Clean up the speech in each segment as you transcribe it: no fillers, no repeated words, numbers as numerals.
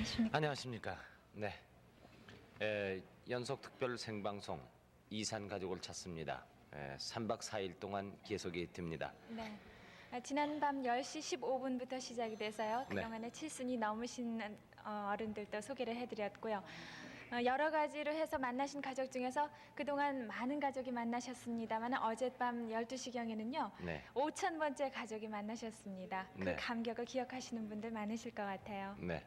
안녕하십니까. 안녕하십니까. 네. 연속 특별 생방송 이산 가족을 찾습니다. 3박 4일 동안 계속이 됩니다. 네. 지난 밤 10시 15분부터 시작이 돼서요. 네. 그동안에 7순이 넘으신 어른들도 소개를 해드렸고요. 여러 가지로 해서 만나신 가족 중에서 그동안 많은 가족이 만나셨습니다만 어젯밤 12시경에는요. 네. 5,000번째 가족이 만나셨습니다. 그 네. 감격을 기억하시는 분들 많으실 것 같아요. 네.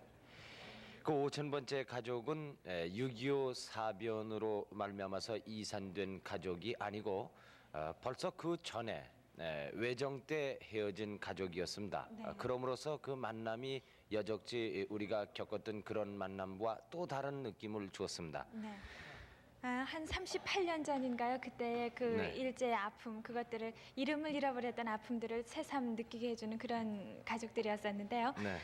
그 5,000번째 가족은 6.25 사변으로 말미암아서 이산된 가족이 아니고 벌써 그 전에 외정 때 헤어진 가족이었습니다. 네. 그럼으로써 그 만남이 여적지 우리가 겪었던 그런 만남과 또 다른 느낌을 주었습니다. 네. 한 38년 전인가요? 그때의 그 네. 일제의 아픔, 그것들을 이름을 잃어버렸던 아픔들을 새삼 느끼게 해주는 그런 가족들이었었는데요. 네.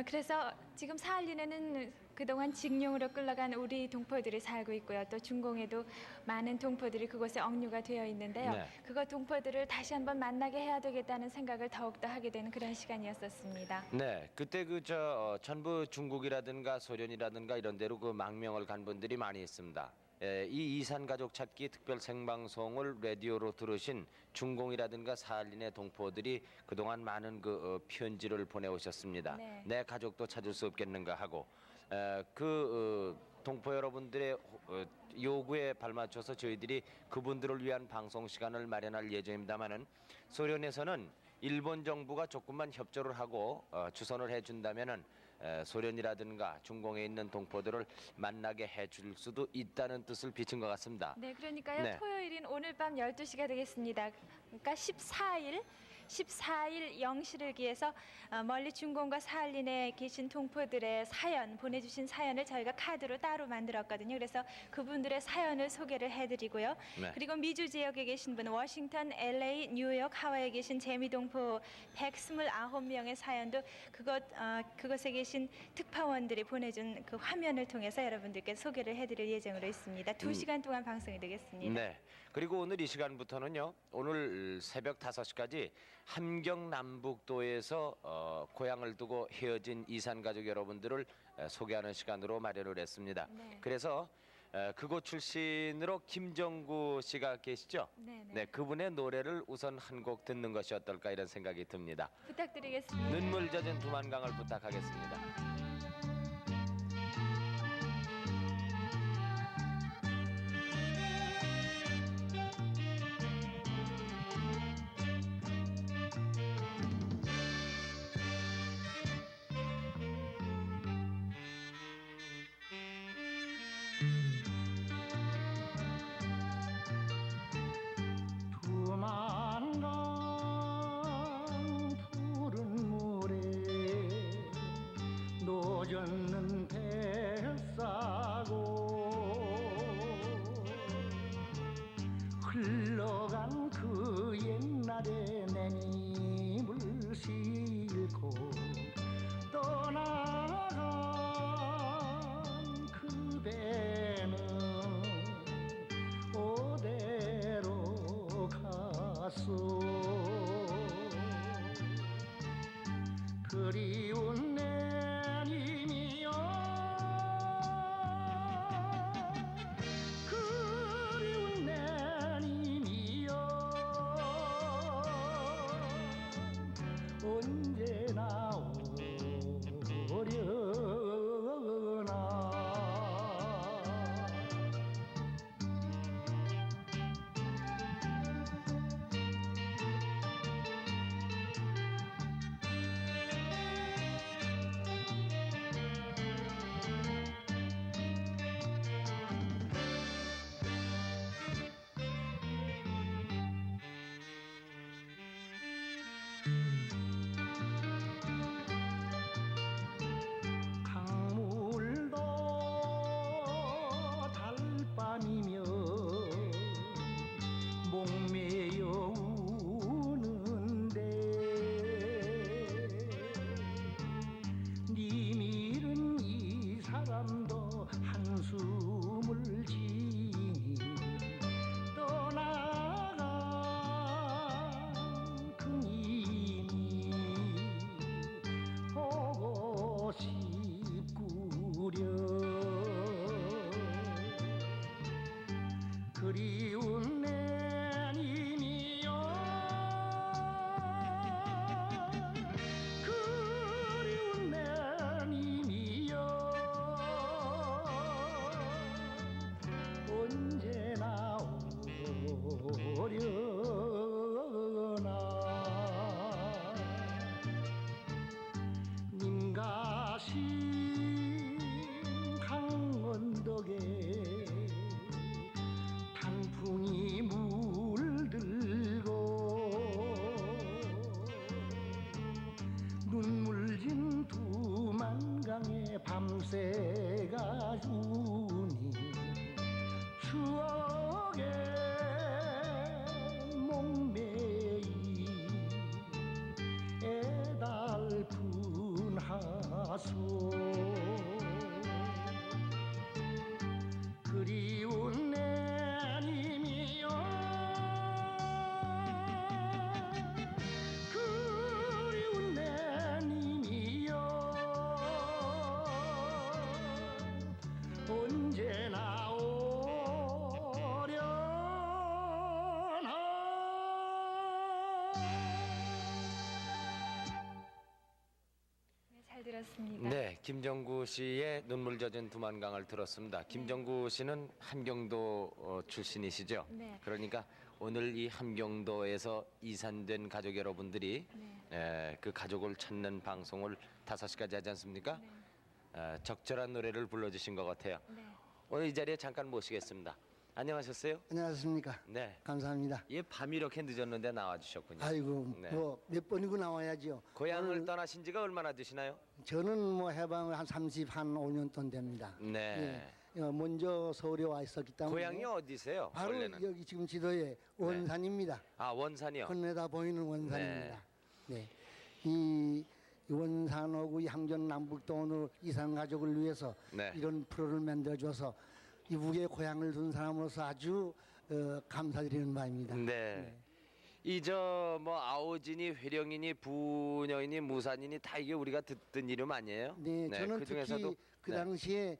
그래서 지금 사할린에는 그동안 징용으로 끌려간 우리 동포들이 살고 있고요. 또 중공에도 많은 동포들이 그곳에 억류가 되어 있는데요. 네. 그거 동포들을 다시 한번 만나게 해야 되겠다는 생각을 더욱더 하게 되는 그런 시간이었었습니다. 네, 그때 전부 중국이라든가 소련이라든가 이런 데로 그 망명을 간 분들이 많이 있습니다. 이 이산 가족 찾기 특별 생방송을 라디오로 들으신 중공이라든가 사할린의 동포들이 그동안 많은 편지를 보내오셨습니다. 네. 내 가족도 찾을 수 없겠는가 하고 동포 여러분들의 요구에 발맞춰서 저희들이 그분들을 위한 방송 시간을 마련할 예정입니다만은 소련에서는 일본 정부가 조금만 협조를 하고 주선을 해준다면은 소련이라든가 중공에 있는 동포들을 만나게 해줄 수도 있다는 뜻을 비친 것 같습니다. 네, 그러니까요. 네. 토요일인 오늘 밤 12시가 되겠습니다. 그러니까 14일 0시를 기해서 멀리 중공과 사할린에 계신 동포들의 사연, 보내주신 사연을 저희가 카드로 따로 만들었거든요. 그래서 그분들의 사연을 소개를 해드리고요. 네. 그리고 미주 지역에 계신 분, 워싱턴, LA, 뉴욕, 하와이에 계신 재미동포 129명의 사연도 그곳에 계신 특파원들이 보내준 그 화면을 통해서 여러분들께 소개를 해드릴 예정으로 있습니다. 2시간 동안 방송이 되겠습니다. 네. 그리고 오늘 이 시간부터는요. 오늘 새벽 5시까지 함경 남북도에서 고향을 두고 헤어진 이산 가족 여러분들을 소개하는 시간으로 마련을 했습니다. 네. 그래서 그곳 출신으로 김정구 씨가 계시죠? 네, 네. 네, 그분의 노래를 우선 한 곡 듣는 것이 어떨까 이런 생각이 듭니다. 부탁드리겠습니다. 눈물 젖은 두만강을 부탁하겠습니다. 두만강 푸른 물에 노전 잘 들었습니다. 네, 김정구 씨의 눈물 젖은 두만강을 들었습니다. 김정구 씨는 함경도 출신이시죠? 네. 그러니까 오늘 이 함경도에서 이산된 가족 여러분들이 그 가족을 찾는 방송을 5시까지 하지 않습니까? 적절한 노래를 불러주신 것 같아요. 네. 오늘 이 자리에 잠깐 모시겠습니다. 안녕하셨어요? 안녕하십니까. 네. 감사합니다. 예, 밤이 이렇게 늦었는데 나와주셨군요. 아이고 네. 뭐 몇 번이고 나와야죠. 고향을 오늘 떠나신 지가 얼마나 되시나요? 저는 뭐 해방을 한 5년 돈 됩니다. 네. 먼저 서울에 와 있었기 때문에 고향이 어디세요? 바로 원래는? 여기 지금 지도에 원산입니다. 아, 원산이요. 건네다 보이는 원산입니다. 네. 이 원산하고 이 항전 남북도 오늘 이산 가족을 위해서 네. 이런 프로를 만들어줘서 이북에 고향을 둔 사람으로서 아주 감사드리는 바입니다. 네. 이 저 뭐 아오진이 회령이니 부녀이니 무산이니 다 이게 우리가 듣던 이름 아니에요? 네, 저는 그 특히 중에서도 그 네. 당시에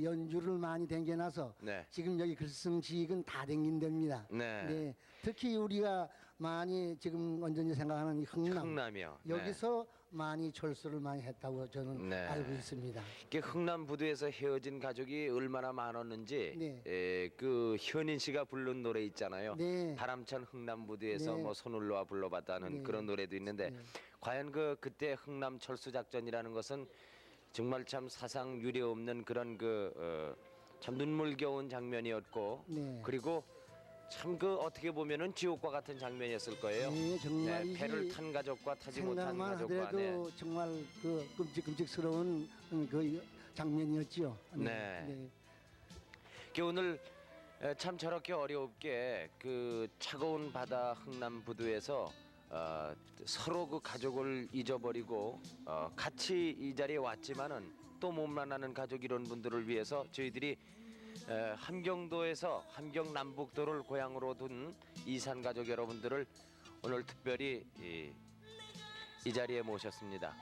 연주를 많이 댕겨놔서 네. 지금 여기 글승지익은 다 댕긴답니다. 네. 특히 우리가 많이 지금 완전히 생각하는 이 흥남 흥남이요. 네. 여기서 많이 철수를 많이 했다고 저는 네. 알고 있습니다. 이게 흥남 부두에서 헤어진 가족이 얼마나 많았는지 네. 그 현인 씨가 부른 노래 있잖아요. 네. 바람찬 흥남 부두에서 네. 뭐 손을 놓아 불러봤다는 네. 그런 노래도 있는데 네. 과연 그때 흥남 철수 작전이라는 것은 정말 참 사상 유례 없는 그런 참 눈물겨운 장면이었고 네. 그리고 참 어떻게 보면은 지옥과 같은 장면이었을 거예요. 네, 정말 네, 배를 탄 가족과 타지 못한 생각만 가족과 하더라도 정말 그 끔찍스러운 그 장면이었지요. 네. 오늘 참 저렇게 어렵게 그 차가운 바다 흥남 부두에서 서로 그 가족을 잊어버리고 같이 이 자리에 왔지만은 또 못 만나는 가족 이런 분들을 위해서 저희들이 함경도에서 함경 남북도를 고향으로 둔 이산 가족 여러분들을 오늘 특별히 이 자리에 모셨습니다.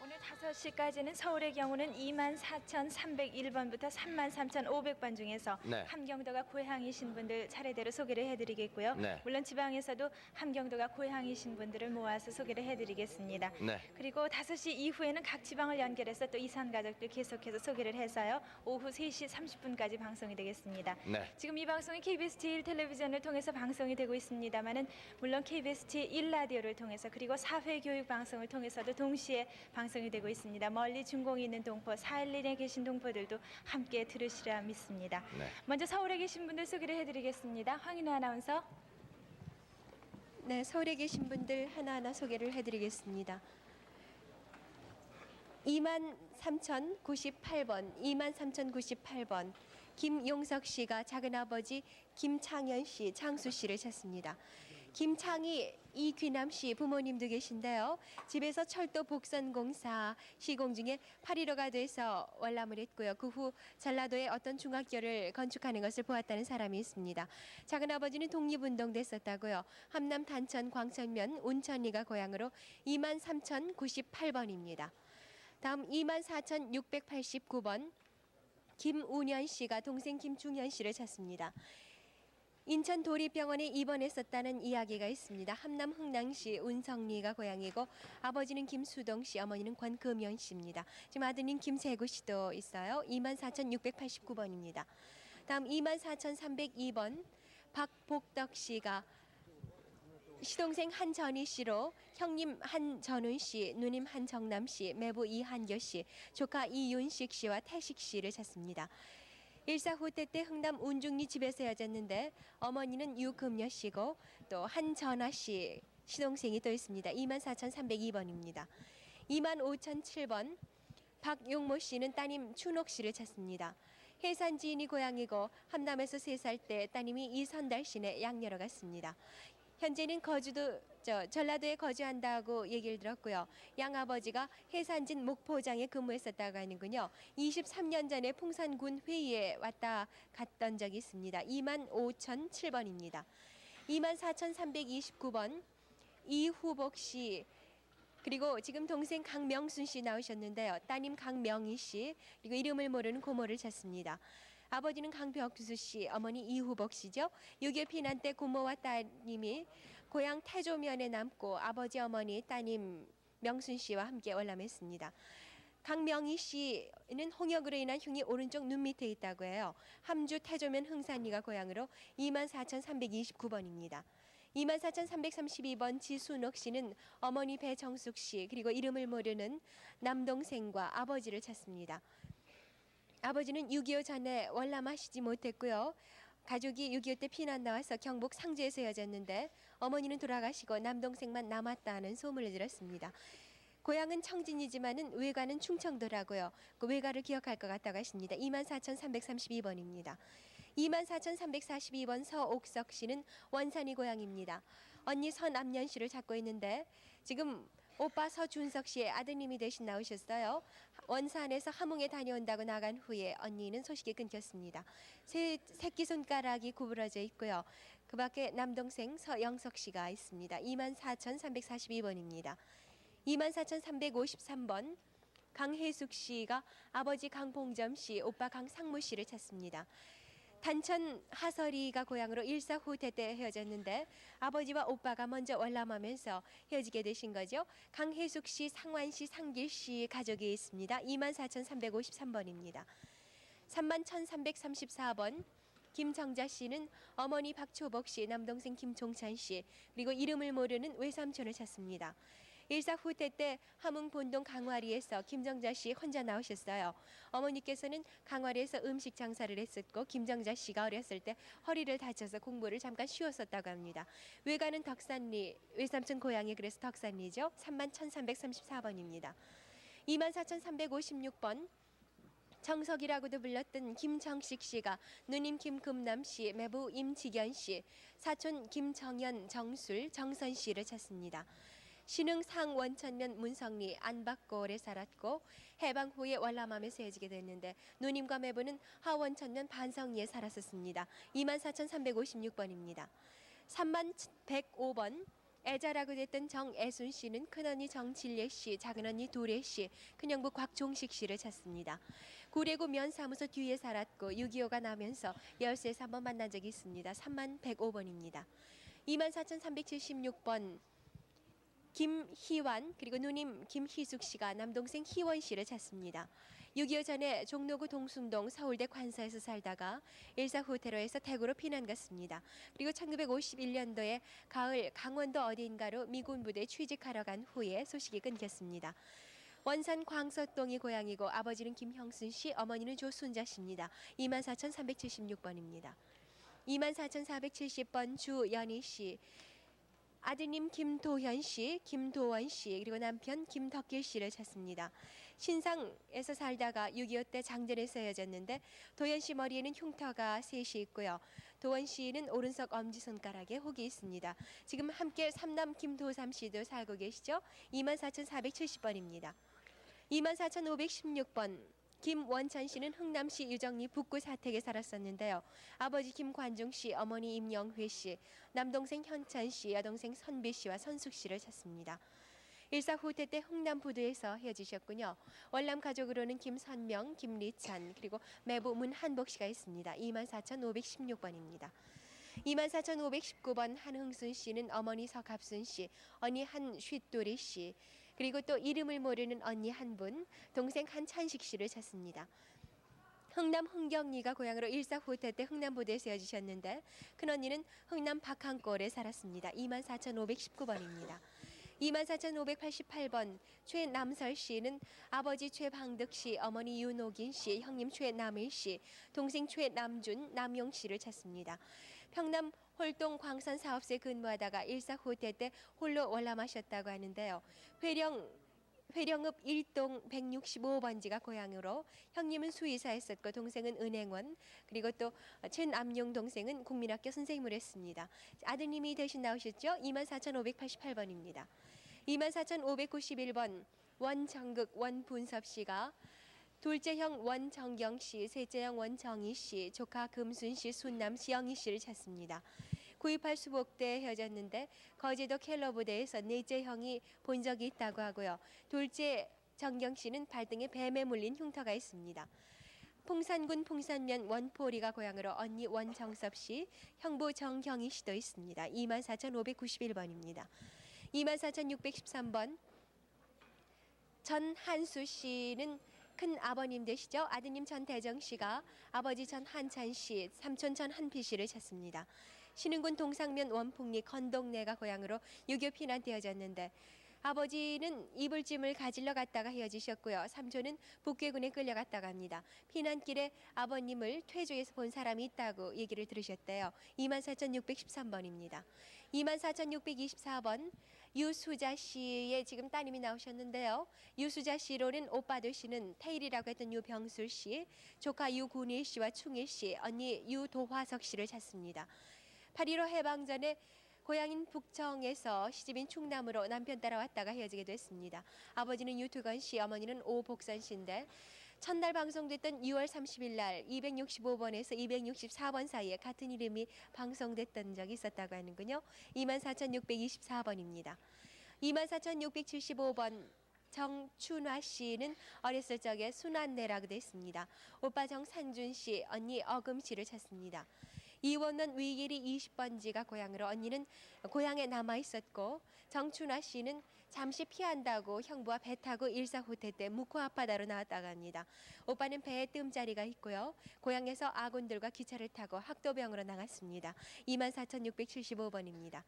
오늘 5시까지는 서울의 경우는 24,301번부터 33,500번 중에서 네. 함경도가 고향이신 분들 차례대로 소개를 해드리겠고요. 네. 물론 지방에서도 함경도가 고향이신 분들을 모아서 소개를 해드리겠습니다. 네. 그리고 5시 이후에는 각 지방을 연결해서 또 이산 가족들 계속해서 소개를 해서요. 오후 3시 30분까지 방송이 되겠습니다. 네. 지금 이 방송이 KBS 제1 텔레비전을 통해서 방송이 되고 있습니다만은 물론 KBS 제1 라디오를 통해서 그리고 사회 교육 방송을 통해서도 동시에 방송이 되고 있습니다. 멀리 중공이 있는 동포, 사일린에 계신 동포들도 함께 들으시라 믿습니다. 네. 먼저 서울에 계신 분들 소개를 해드리겠습니다. 황인우 아나운서. 네, 서울에 계신 분들 하나하나 소개를 해드리겠습니다. 23,098번, 23,098번 김용석 씨가 작은아버지 김창현 씨, 창수 씨를 찾습니다. 김창희, 이귀남 씨 부모님도 계신데요. 집에서 철도 복선공사 시공 중에 8.15가 돼서 월남을 했고요. 그 후 전라도에 어떤 중학교를 건축하는 것을 보았다는 사람이 있습니다. 작은아버지는 독립운동됐었다고요. 함남 단천 광천면 운천리가 고향으로 23,098번입니다. 다음 24,689번 김운현 씨가 동생 김중현 씨를 찾습니다. 인천 도립병원에 입원했었다는 이야기가 있습니다. 함남 흥랑시 운성리가 고향이고 아버지는 김수동 씨, 어머니는 권금연 씨입니다. 지금 아드님 김세구 씨도 있어요. 24,689번입니다. 다음 24,302번 박복덕 씨가 시동생 한전희 씨로 형님 한전훈 씨, 누님 한정남 씨, 매부 이한교 씨, 조카 이윤식 씨와 태식 씨를 찾습니다. 일사 후퇴 때 흥남 운중리 집에서 헤어졌는데 어머니는 유금여 씨고 또 한전아 씨 시동생이 또 있습니다. 24,302번입니다. 25,007번 박용모 씨는 따님 춘옥 씨를 찾습니다. 해산 지인이 고향이고 함남에서 3살 때 따님이 이선달 씨네 양녀로 갔습니다. 현재는 전라도에 거주한다고 얘기를 들었고요. 양아버지가 해산진 목포장에 근무했었다고 하는군요. 23년 전에 풍산군 회의에 왔다 갔던 적이 있습니다. 25,007번입니다. 24,329번 이후복 씨 그리고 지금 동생 강명순 씨 나오셨는데요. 따님 강명희 씨 그리고 이름을 모르는 고모를 찾습니다. 아버지는 강벽수 씨, 어머니 이후복 씨죠. 6.25 피난 때 고모와 따님이 고향 태조면에 남고 아버지, 어머니, 따님 명순 씨와 함께 월남했습니다. 강명희 씨는 홍역으로 인한 흉이 오른쪽 눈 밑에 있다고 해요. 함주 태조면 흥산리가 고향으로 24,329번입니다. 24,332번 지순옥 씨는 어머니 배정숙 씨 그리고 이름을 모르는 남동생과 아버지를 찾습니다. 아버지는 6.25 전에 월남하시지 못했고요. 가족이 6.25 때 피난 나와서 경북 상주에서 헤어졌는데 어머니는 돌아가시고 남동생만 남았다는 소문을 들었습니다. 고향은 청진이지만은 외가는 충청도라고요. 그 외가를 기억할 것 같다고 하십니다. 24,332번입니다. 24,342번 서옥석 씨는 원산이 고향입니다. 언니 서남연 씨를 찾고 있는데 지금 오빠 서준석 씨의 아드님이 대신 나오셨어요. 원산에서 함흥에 다녀온다고 나간 후에 언니는 소식이 끊겼습니다. 새끼손가락이 구부러져 있고요. 그 밖에 남동생 서영석 씨가 있습니다. 24,342번입니다. 24,353번 강혜숙 씨가 아버지 강봉점 씨, 오빠 강상무 씨를 찾습니다. 단천 하설이가 고향으로 일사후퇴 때 헤어졌는데 아버지와 오빠가 먼저 월남하면서 헤어지게 되신 거죠. 강혜숙 씨, 상환 씨, 상길 씨 가족이 있습니다. 24,353번입니다. 31,334번 김정자 씨는 어머니 박초복 씨, 남동생 김종찬 씨 그리고 이름을 모르는 외삼촌을 찾습니다. 일사후퇴 때 함흥 본동 강화리에서 김정자 씨 혼자 나오셨어요. 어머니께서는 강화리에서 음식 장사를 했었고 김정자 씨가 어렸을 때 허리를 다쳐서 공부를 잠깐 쉬었었다고 합니다. 외가는 덕산리, 외삼촌 고향이 그래서 덕산리죠. 31,334번입니다. 24,356번 정석이라고도 불렀던 김정식 씨가 누님 김금남 씨, 매부 임지견 씨, 사촌 김정현, 정술, 정선 씨를 찾습니다. 신흥 상원천면 문성리 안박골에 살았고 해방 후에 월남하면서 헤어지게 됐는데 누님과 매부는 하원천면 반성리에 살았었습니다. 24,356번입니다. 3105번 애자라고 됐던 정애순 씨는 큰언니 정칠례 씨, 작은언니 도래 씨, 큰형부 곽종식 씨를 찾습니다. 구례구 면사무소 뒤에 살았고 6.25가 나면서 열세에서 한번 만난 적이 있습니다. 3105번입니다. 24,376번 김희완 그리고 누님 김희숙 씨가 남동생 희원 씨를 찾습니다. 6.25 전에 종로구 동숭동 서울대 관사에서 살다가 일사후퇴로해서 대구로 피난 갔습니다. 그리고 1951년도에 가을 강원도 어딘가로 미군 부대에 취직하러 간 후에 소식이 끊겼습니다. 원산 광서동이 고향이고 아버지는 김형순 씨, 어머니는 조순자 씨입니다. 24,376번입니다. 24,470번 주연희 씨, 아드님 김도현 씨, 김도원 씨 그리고 남편 김덕길 씨를 찾습니다. 신상에서 살다가 6.25 때 장전에서 헤어졌는데 도현 씨 머리에는 흉터가 셋이 있고요. 도원 씨는 오른쪽 엄지손가락에 혹이 있습니다. 지금 함께 삼남 김도삼 씨도 살고 계시죠? 24,470번입니다. 24,516번 김원찬 씨는 흥남시 유정리 북구 사택에 살았었는데요. 아버지 김관중 씨, 어머니 임영회 씨, 남동생 현찬 씨, 여동생 선비 씨와 선숙 씨를 찾습니다. 일사후퇴 때 흥남 부두에서 헤어지셨군요. 월남 가족으로는 김선명, 김리찬 그리고 매부 문한복 씨가 있습니다. 24,516번입니다. 24,519번 한흥순 씨는 어머니 서갑순 씨, 언니 한쉿도리 씨 그리고 또 이름을 모르는 언니 한 분, 동생 한찬식 씨를 찾습니다. 흥남 흥경리가 고향으로 일사후퇴 때 흥남부대에서 헤어지셨는데 큰언니는 흥남 박항골에 살았습니다. 24,519번입니다. 24,588번 최남설 씨는 아버지 최방득 씨, 어머니 윤옥인 씨, 형님 최남일 씨, 동생 최남준, 남용 씨를 찾습니다. 평남 홀동 광산 사업소에 근무하다가 일사후퇴 때 홀로 월남하셨다고 하는데요. 회령읍 1동 165번지가 고향으로 형님은 수의사였었고 동생은 은행원 그리고 또 최남용 동생은 국민학교 선생님을 했습니다. 아드님이 대신 나오셨죠? 24,588번입니다. 24,591번 원정극 원분섭 씨가 둘째형 원정경 씨, 셋째형 원정희 씨, 조카 금순 씨, 순남 시영희 씨를 찾습니다. 9.28 수복 때 헤어졌는데 거제도 켈러 부대에서 넷째 형이 본 적이 있다고 하고요. 둘째 정경 씨는 발등에 뱀에 물린 흉터가 있습니다. 풍산군 풍산면 원포리가 고향으로 언니 원정섭 씨, 형부 정경희 씨도 있습니다. 24,591번입니다. 24,613번 전한수 씨는 큰 아버님 되시죠. 아드님 전대정 씨가 아버지 전한찬 씨, 삼촌 전한필 씨를 찾습니다. 신흥군 동상면 원풍리 건동내가 고향으로 유교 피난되어졌는데 아버지는 이불짐을 가지러 갔다가 헤어지셨고요. 삼촌은 북괴군에 끌려갔다가 합니다. 피난길에 아버님을 퇴조에서 본 사람이 있다고 얘기를 들으셨대요. 24,613번입니다. 24,624번 유수자 씨의 지금 따님이 나오셨는데요. 유수자 씨로는 오빠 되시는 태일이라고 했던 유병술 씨, 조카 유군일 씨와 충일 씨, 언니 유도화석 씨를 찾습니다. 8.15 해방 전에 고향인 북청에서 시집인 충남으로 남편 따라왔다가 헤어지게 됐습니다. 아버지는 유투건 씨, 어머니는 오복선 씨인데 첫날 방송됐던 6월 30일 날 265번에서 264번 사이에 같은 이름이 방송됐던 적이 있었다고 하는군요. 24,624번입니다. 24,675번 정춘화 씨는 어렸을 적에 순환내라고 되어 있습니다. 오빠 정산준 씨, 언니 어금 씨를 찾습니다. 이원원 위길이 20번지가 고향으로 언니는 고향에 남아 있었고 정춘화 씨는 잠시 피한다고 형부와 배 타고 일사후퇴 때 묵호 앞바다로 나왔다고 합니다. 오빠는 배에 뜸자리가 있고요. 고향에서 아군들과 기차를 타고 학도병으로 나갔습니다. 24,675번입니다.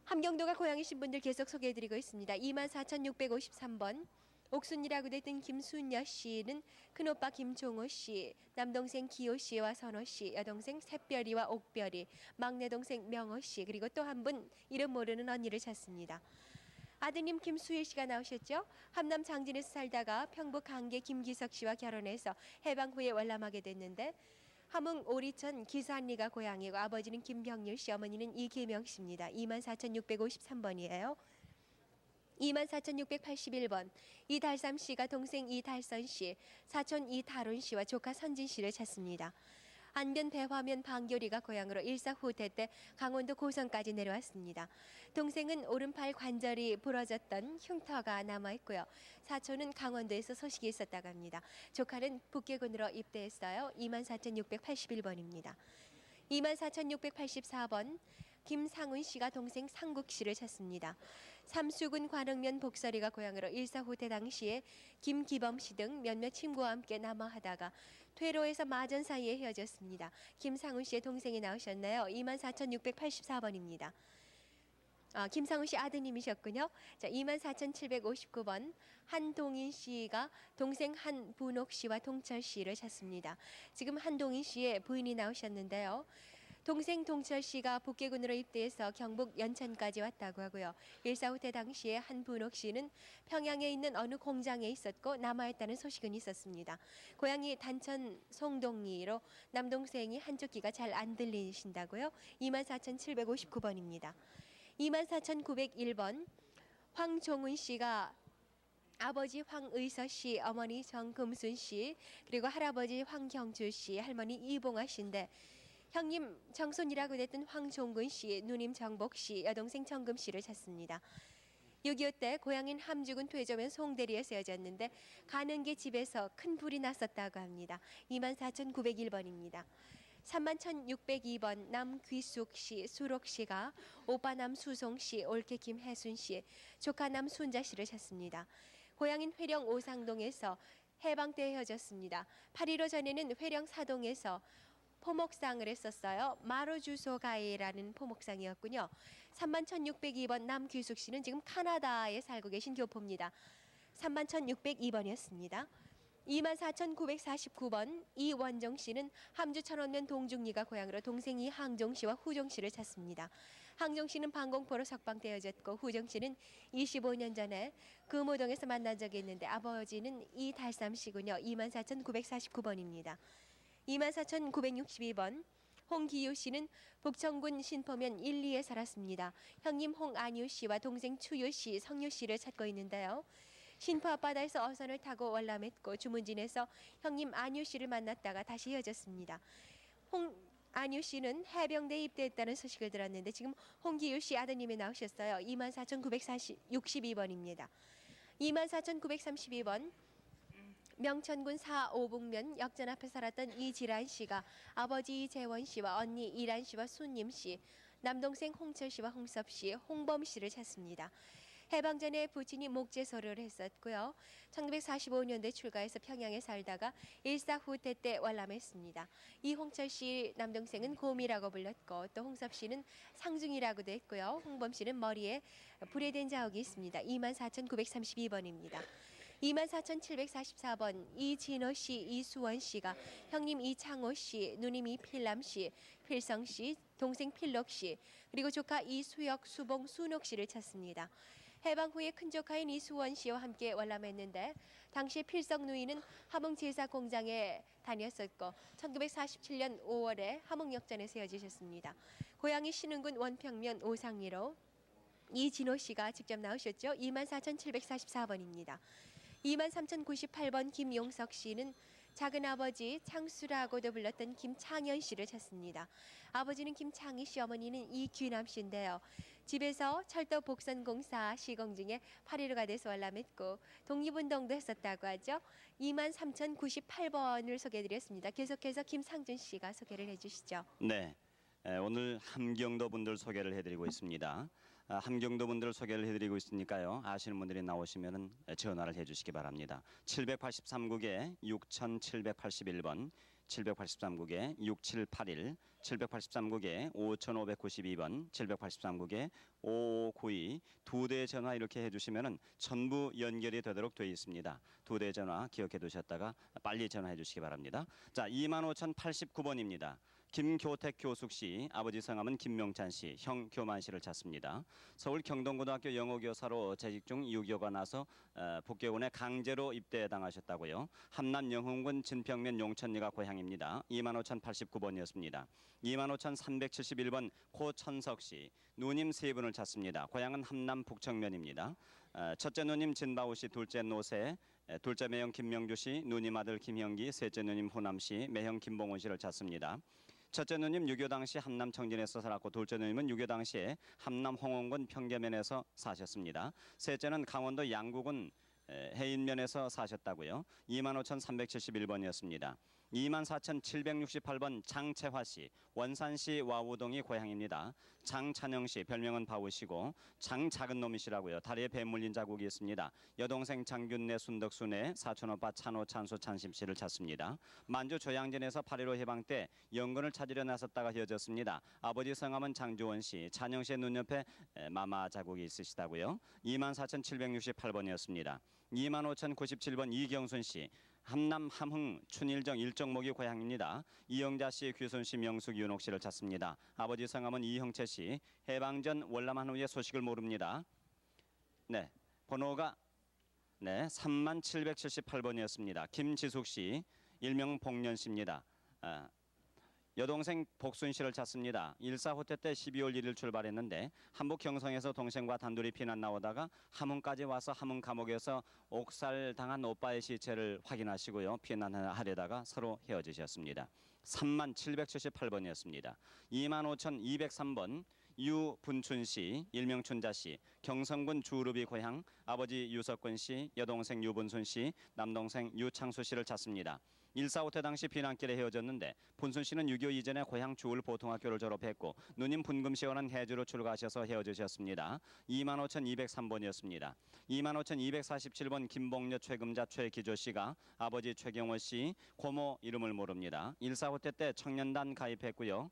함경도가 고향이신 분들 계속 소개해드리고 있습니다. 24,653번 옥순이라고 됐던 김순여 씨는 큰오빠 김종호 씨, 남동생 기호 씨와 선호 씨, 여동생 샛별이와 옥별이, 막내 동생 명호 씨, 그리고 또 한 분 이름 모르는 언니를 찾습니다. 아드님 김수일 씨가 나오셨죠. 함남 장진에서 살다가 평북 강계 김기석 씨와 결혼해서 해방 후에 월남하게 됐는데 함흥 오리천 기산리가 고향이고 아버지는 김병률 씨, 어머니는 이계명 씨입니다. 24,653번이에요. 24,681번 이달삼 씨가 동생 이달선 씨, 사촌 이달훈 씨와 조카 선진 씨를 찾습니다. 안변 대화면 방교리가 고향으로 일사후퇴 때 강원도 고성까지 내려왔습니다. 동생은 오른팔 관절이 부러졌던 흉터가 남아있고요. 사촌은 강원도에서 소식이 있었다고 합니다. 조카는 북계군으로 입대했어요. 24,681번입니다. 24,684번 김상훈 씨가 동생 상국 씨를 찾습니다. 삼수군 관흥면 복설이가 고향으로 일사후퇴 당시에 김기범 씨 등 몇몇 친구와 함께 남아하다가 퇴로에서 마전 사이에 헤어졌습니다. 김상훈 씨의 동생이 나오셨네요. 24,684번입니다. 김상훈 씨 아드님이셨군요. 자, 24,759번 한동인 씨가 동생 한분옥 씨와 동철 씨를 찾습니다. 지금 한동인 씨의 부인이 나오셨는데요. 동생 동철 씨가 북계군으로 입대해서 경북 연천까지 왔다고 하고요. 일사후퇴 당시에 한분옥 씨는 평양에 있는 어느 공장에 있었고 남아있다는 소식은 있었습니다. 고향이 단천 송동리로 남동생이 한쪽 귀가 잘 안 들리신다고요. 24,759번입니다. 24,901번 황종훈 씨가 아버지 황의서 씨, 어머니 정금순 씨, 그리고 할아버지 황경주 씨, 할머니 이봉아 씨인데 형님 정손이라고 됐던 황종근 씨, 누님 정복 씨, 여동생 정금 씨를 찾습니다. 6.25 때 고향인 함주군 퇴조면 송대리에 세워졌는데 가는 게 집에서 큰 불이 났었다고 합니다. 24,901번입니다. 31,602번 남귀숙 씨, 수록 씨가 오빠 남수송 씨, 올케 김혜순 씨, 조카 남순자 씨를 찾습니다. 고향인 회령 오상동에서 해방 때 헤어졌습니다. 8.15 전에는 회령 사동에서 포목상을 했었어요. 마루주소가이라는 포목상이었군요. 31,602번 남귀숙 씨는 지금 카나다에 살고 계신 교포입니다. 31,602번이었습니다. 24,949번 이원종 씨는 함주 천원면 동중리가 고향으로 동생이 항종 씨와 후종 씨를 찾습니다. 항종 씨는 방공포로 석방되어졌고 후종 씨는 25년 전에 금호동에서 만난 적이 있는데 아버지는 이달삼 씨군요. 24,949번입니다. 24,962번 홍기유 씨는 북청군 신포면 1, 2에 살았습니다. 형님 홍안유 씨와 동생 추유 씨, 성유 씨를 찾고 있는데요. 신포 앞바다에서 어선을 타고 월남했고 주문진에서 형님 안유 씨를 만났다가 다시 헤어졌습니다. 홍안유 씨는 해병대에 입대했다는 소식을 들었는데 지금 홍기유 씨 아드님이 나오셨어요. 24,962번입니다. 24,932번 명천군 사오북면 역전 앞에 살았던 이지란 씨가 아버지 이재원 씨와 언니 이란 씨와 순님 씨, 남동생 홍철 씨와 홍섭 씨, 홍범 씨를 찾습니다. 해방 전에 부친이 목재소를 했었고요. 1945년도에 출가해서 평양에 살다가 일사후퇴 때 월남했습니다. 이홍철 씨 남동생은 곰이라고 불렀고 또 홍섭 씨는 상중이라고도 했고요. 홍범 씨는 머리에 불에 댄 자국이 있습니다. 24,932번입니다. 24,744번 이진호 씨, 이수원 씨가 형님 이창호 씨, 누님 이필남 씨, 필성 씨, 동생 필록 씨, 그리고 조카 이수혁, 수봉, 순옥 씨를 찾습니다. 해방 후에 큰 조카인 이수원 씨와 함께 월남했는데 당시 필성 누이는 함흥 제사 공장에 다녔었고 1947년 5월에 함흥역전에서 헤어지셨습니다. 고향이 신흥군 원평면 오상리로 이진호 씨가 직접 나오셨죠. 24,744번입니다. 23,098번 김용석 씨는 작은아버지 창수라고도 불렀던 김창현 씨를 찾습니다. 아버지는 김창희 씨, 어머니는 이귀남 씨인데요. 집에서 철도 복선공사 시공 중에 8.15가 돼서 월남했고 독립운동도 했었다고 하죠. 23,098번을 소개해드렸습니다. 계속해서 김상준 씨가 소개를 해주시죠. 네, 오늘 함경도 분들 소개를 해드리고 있습니다. 함경도 분들 소개를 해드리고 있으니까요. 아시는 분들이 나오시면은 전화를 해주시기 바랍니다. 783국에 6,781번, 783국에 6781, 783국에 5,592번, 783국에 5592 두 대 전화 이렇게 해주시면은 전부 연결이 되도록 되어 있습니다. 두 대 전화 기억해 두셨다가 빨리 전화해 주시기 바랍니다. 자, 25,089번입니다. 김교택 교숙 씨, 아버지 성함은 김명찬 씨, 형 교만 씨를 찾습니다. 서울 경동고등학교 영어교사로 재직 중 6.25가 나서 북계군에 강제로 입대당하셨다고요. 함남 영흥군 진평면 용천리가 고향입니다. 25,089번이었습니다. 25,371번 고천석 씨, 누님 세 분을 찾습니다. 고향은 함남 북청면입니다. 첫째 누님 진바우 씨, 둘째 노세, 둘째 매형 김명주 씨, 누님 아들 김형기, 셋째 누님 호남 씨, 매형 김봉원 씨를 찾습니다. 첫째 누님 6.25 당시 함남 청진에서 살았고 둘째 누님은 6.25 당시에 함남 홍원군 평계면에서 사셨습니다. 셋째는 강원도 양구군 해인면에서 사셨다고요. 25,371번이었습니다. 24,768번 장채화 씨, 원산시 와우동이 고향입니다. 장찬영 씨, 별명은 바우시고 장작은 놈이시라고요. 다리에 배 물린 자국이 있습니다. 여동생 장균내, 순덕순내, 사촌오빠 찬호, 찬수, 찬심 씨를 찾습니다. 만주 조양진에서 8.15 해방 때 영군을 찾으려 나섰다가 헤어졌습니다. 아버지 성함은 장주원 씨, 찬영 씨의 눈옆에 마마 자국이 있으시다고요. 24,768번이었습니다. 25,097번 이경순 씨, 함남 함흥 춘일정 일정목이 고향입니다. 이영자 씨, 귀순 씨, 명숙, 윤옥 씨를 찾습니다. 아버지 성함은 이형채 씨, 해방전 월남한 후의 소식을 모릅니다. 네, 번호가 3778번이었습니다. 김지숙 씨, 일명 복년 씨입니다. 여동생 복순 씨를 찾습니다. 일사후퇴 때 12월 1일 출발했는데 한북 경성에서 동생과 단둘이 피난 나오다가 함흥까지 와서 함흥 감옥에서 옥살 당한 오빠의 시체를 확인하시고요. 피난하려다가 서로 헤어지셨습니다. 3778번이었습니다. 25,203번 유분춘 씨, 일명 춘자 씨, 경성군 주르비 고향, 아버지 유석근 씨, 여동생 유분순 씨, 남동생 유창수 씨를 찾습니다. 1.4.5태 당시 피난길에 헤어졌는데 분순 씨는 6.25 이전에 고향 주울 보통학교를 졸업했고 누님 분금시원한 해주로 출가하셔서 헤어지셨습니다. 25,203번이었습니다. 25,247번 김봉녀 최금자 최기조 씨가 아버지 최경호 씨, 고모 이름을 모릅니다. 1.4.5태 때 청년단 가입했고요.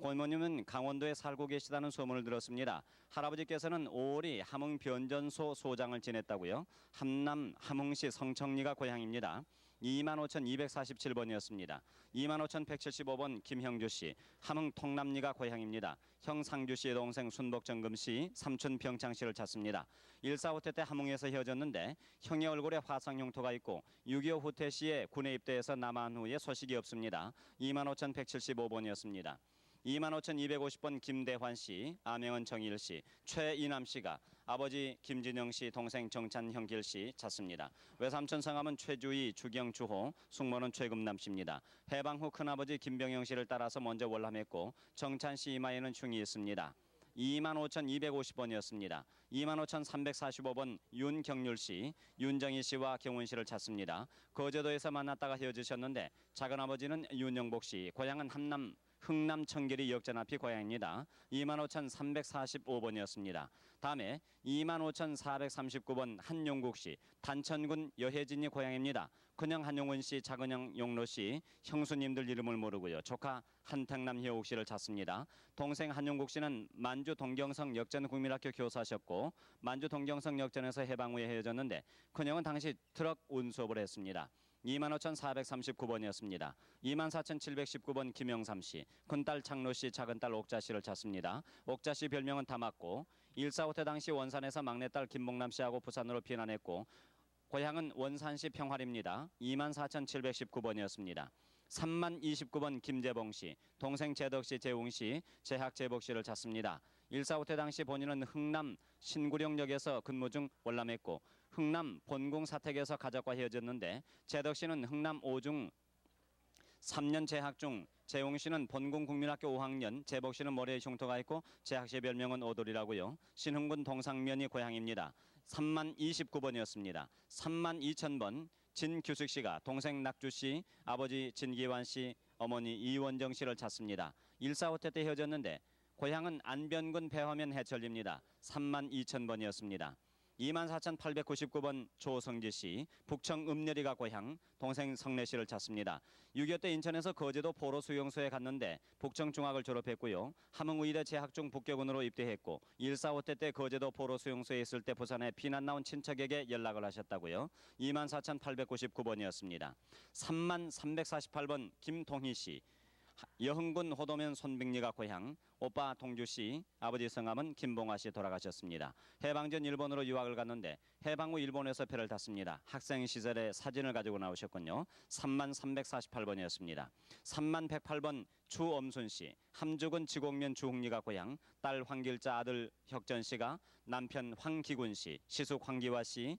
고모님은 강원도에 살고 계시다는 소문을 들었습니다. 할아버지께서는 5월이 함흥 변전소 소장을 지냈다고요. 함남 함흥시 성청리가 고향입니다. 25,247번이었습니다. 25,175번 김형주 씨, 함흥 통남리가 고향입니다. 형 상주 씨의 동생 순복정금 씨, 삼촌 병창 씨를 찾습니다. 1.4.5태 때 함흥에서 헤어졌는데 형의 얼굴에 화상 흉터가 있고 6.25 후퇴 시에 군에 입대해서 남한 후에 소식이 없습니다. 25,175번이었습니다. 25,250번 김대환 씨, 아명은 정일 씨, 최이남 씨가 아버지 김진영 씨, 동생 정찬형길 씨 찾습니다. 외삼촌 성함은 최주희, 주경주호, 숙모는 최금남 씨입니다. 해방 후 큰아버지 김병영 씨를 따라서 먼저 월남했고 정찬 씨 이마에는 흉이 있습니다. 25,250번이었습니다. 25,345번 윤경률 씨, 윤정희 씨와 경훈 씨를 찾습니다. 거제도에서 만났다가 헤어지셨는데 작은아버지는 윤영복 씨, 고향은 함남 흥남 청계리 역전 앞이 고향입니다. 25,345번이었습니다. 다음에 25,439번 한용국시 단천군 여혜진이 고향입니다. 큰형 한용운 씨, 작은형 용로 씨, 형수님들 이름을 모르고요. 조카 한택남 효욱 씨를 찾습니다. 동생 한용국 씨는 만주 동경성 역전 국민학교 교사셨고 만주 동경성 역전에서 해방 후에 헤어졌는데 큰형은 당시 트럭 운수업을 했습니다. 25,439번이었습니다. 24,719번 김영삼 씨, 큰딸 창로 씨, 작은딸 옥자 씨를 찾습니다. 옥자 씨 별명은 다맞고 1.4.5태 당시 원산에서 막내딸 김봉남 씨하고 부산으로 피난했고 고향은 원산시 평활입니다. 24,719번이었습니다. 3만29번 김재봉 씨, 동생 재덕 씨, 재웅 씨, 재학 재복 씨를 찾습니다. 1.4.5태 당시 본인은 흥남 신구룡역에서 근무 중 월남했고 흥남 본궁 사택에서 가족과 헤어졌는데 재덕 씨는 흥남 5중 3년 재학 중 재웅 씨는 본궁 국민학교 5학년, 재복 씨는 머리에 흉터가 있고 재학 씨 별명은 오돌이라고요. 신흥군 동상면이 고향입니다. 3만29번이었습니다. 32,000번 진규숙 씨가 동생 낙주 씨, 아버지 진기환 씨, 어머니 이원정 씨를 찾습니다. 1.4.5태 때 헤어졌는데 고향은 안변군 배화면 해철입니다. 32,000번이었습니다. 24,899번 조성지 씨, 북청 읍내리가 고향, 동생 성래 씨를 찾습니다. 6.25 때 인천에서 거제도 포로 수용소에 갔는데 북청 중학을 졸업했고요. 함흥의대 재학 중 북교군으로 입대했고 1.4.5태 때 거제도 포로 수용소에 있을 때 부산에 피난 나온 친척에게 연락을 하셨다고요. 24,899번이었습니다. 3,348번 김동희 씨, 여흥군 호도면 손빙리가 고향, 오빠 동주 씨, 아버지 성함은 김봉화 씨 돌아가셨습니다. 해방 전 일본으로 유학을 갔는데 해방 후 일본에서 배를 탔습니다. 학생 시절의 사진을 가지고 나오셨군요. 3,348번이었습니다. 3,108번 추엄순 씨, 함주군 지곡면 주흥리가 고향, 딸 황길자, 아들 혁전 씨가 남편 황기군 씨, 시숙 황기화 씨,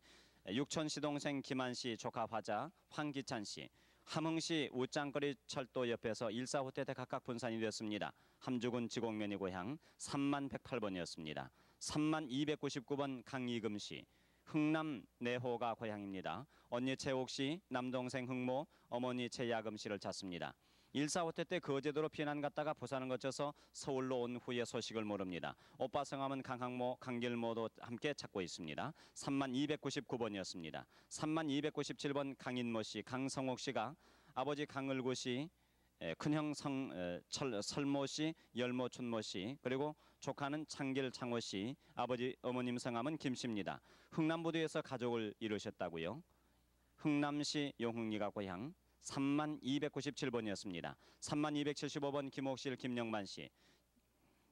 육촌 시동생 김한 씨, 조카 화자 황기찬 씨, 함흥시 우짱거리 철도 옆에서 1.4.5태 때 각각 분산이 되었습니다. 함주군 지곡면이 고향 3,108번이었습니다. 3,299번 강이금 씨, 흥남 내호가 고향입니다. 언니 최옥 씨, 남동생 흥모, 어머니 최야금 씨를 찾습니다. 1.4.5태 때 거제도로 피난 갔다가 부산을 거쳐서 서울로 온 후에 소식을 모릅니다. 오빠 성함은 강항모, 강길모도 함께 찾고 있습니다. 3,299번이었습니다. 3,297번 강인모 씨, 강성옥 씨가 아버지 강을구 씨, 큰형 설모 씨, 열모 춘모 씨, 그리고 조카는 창길 창호 씨, 아버지 어머님 성함은 김 씨입니다. 흥남부두에서 가족을 이루셨다고요. 흥남시 용흥리가 고향 3,297번이었습니다. 3,275번 김옥실 김영만 씨,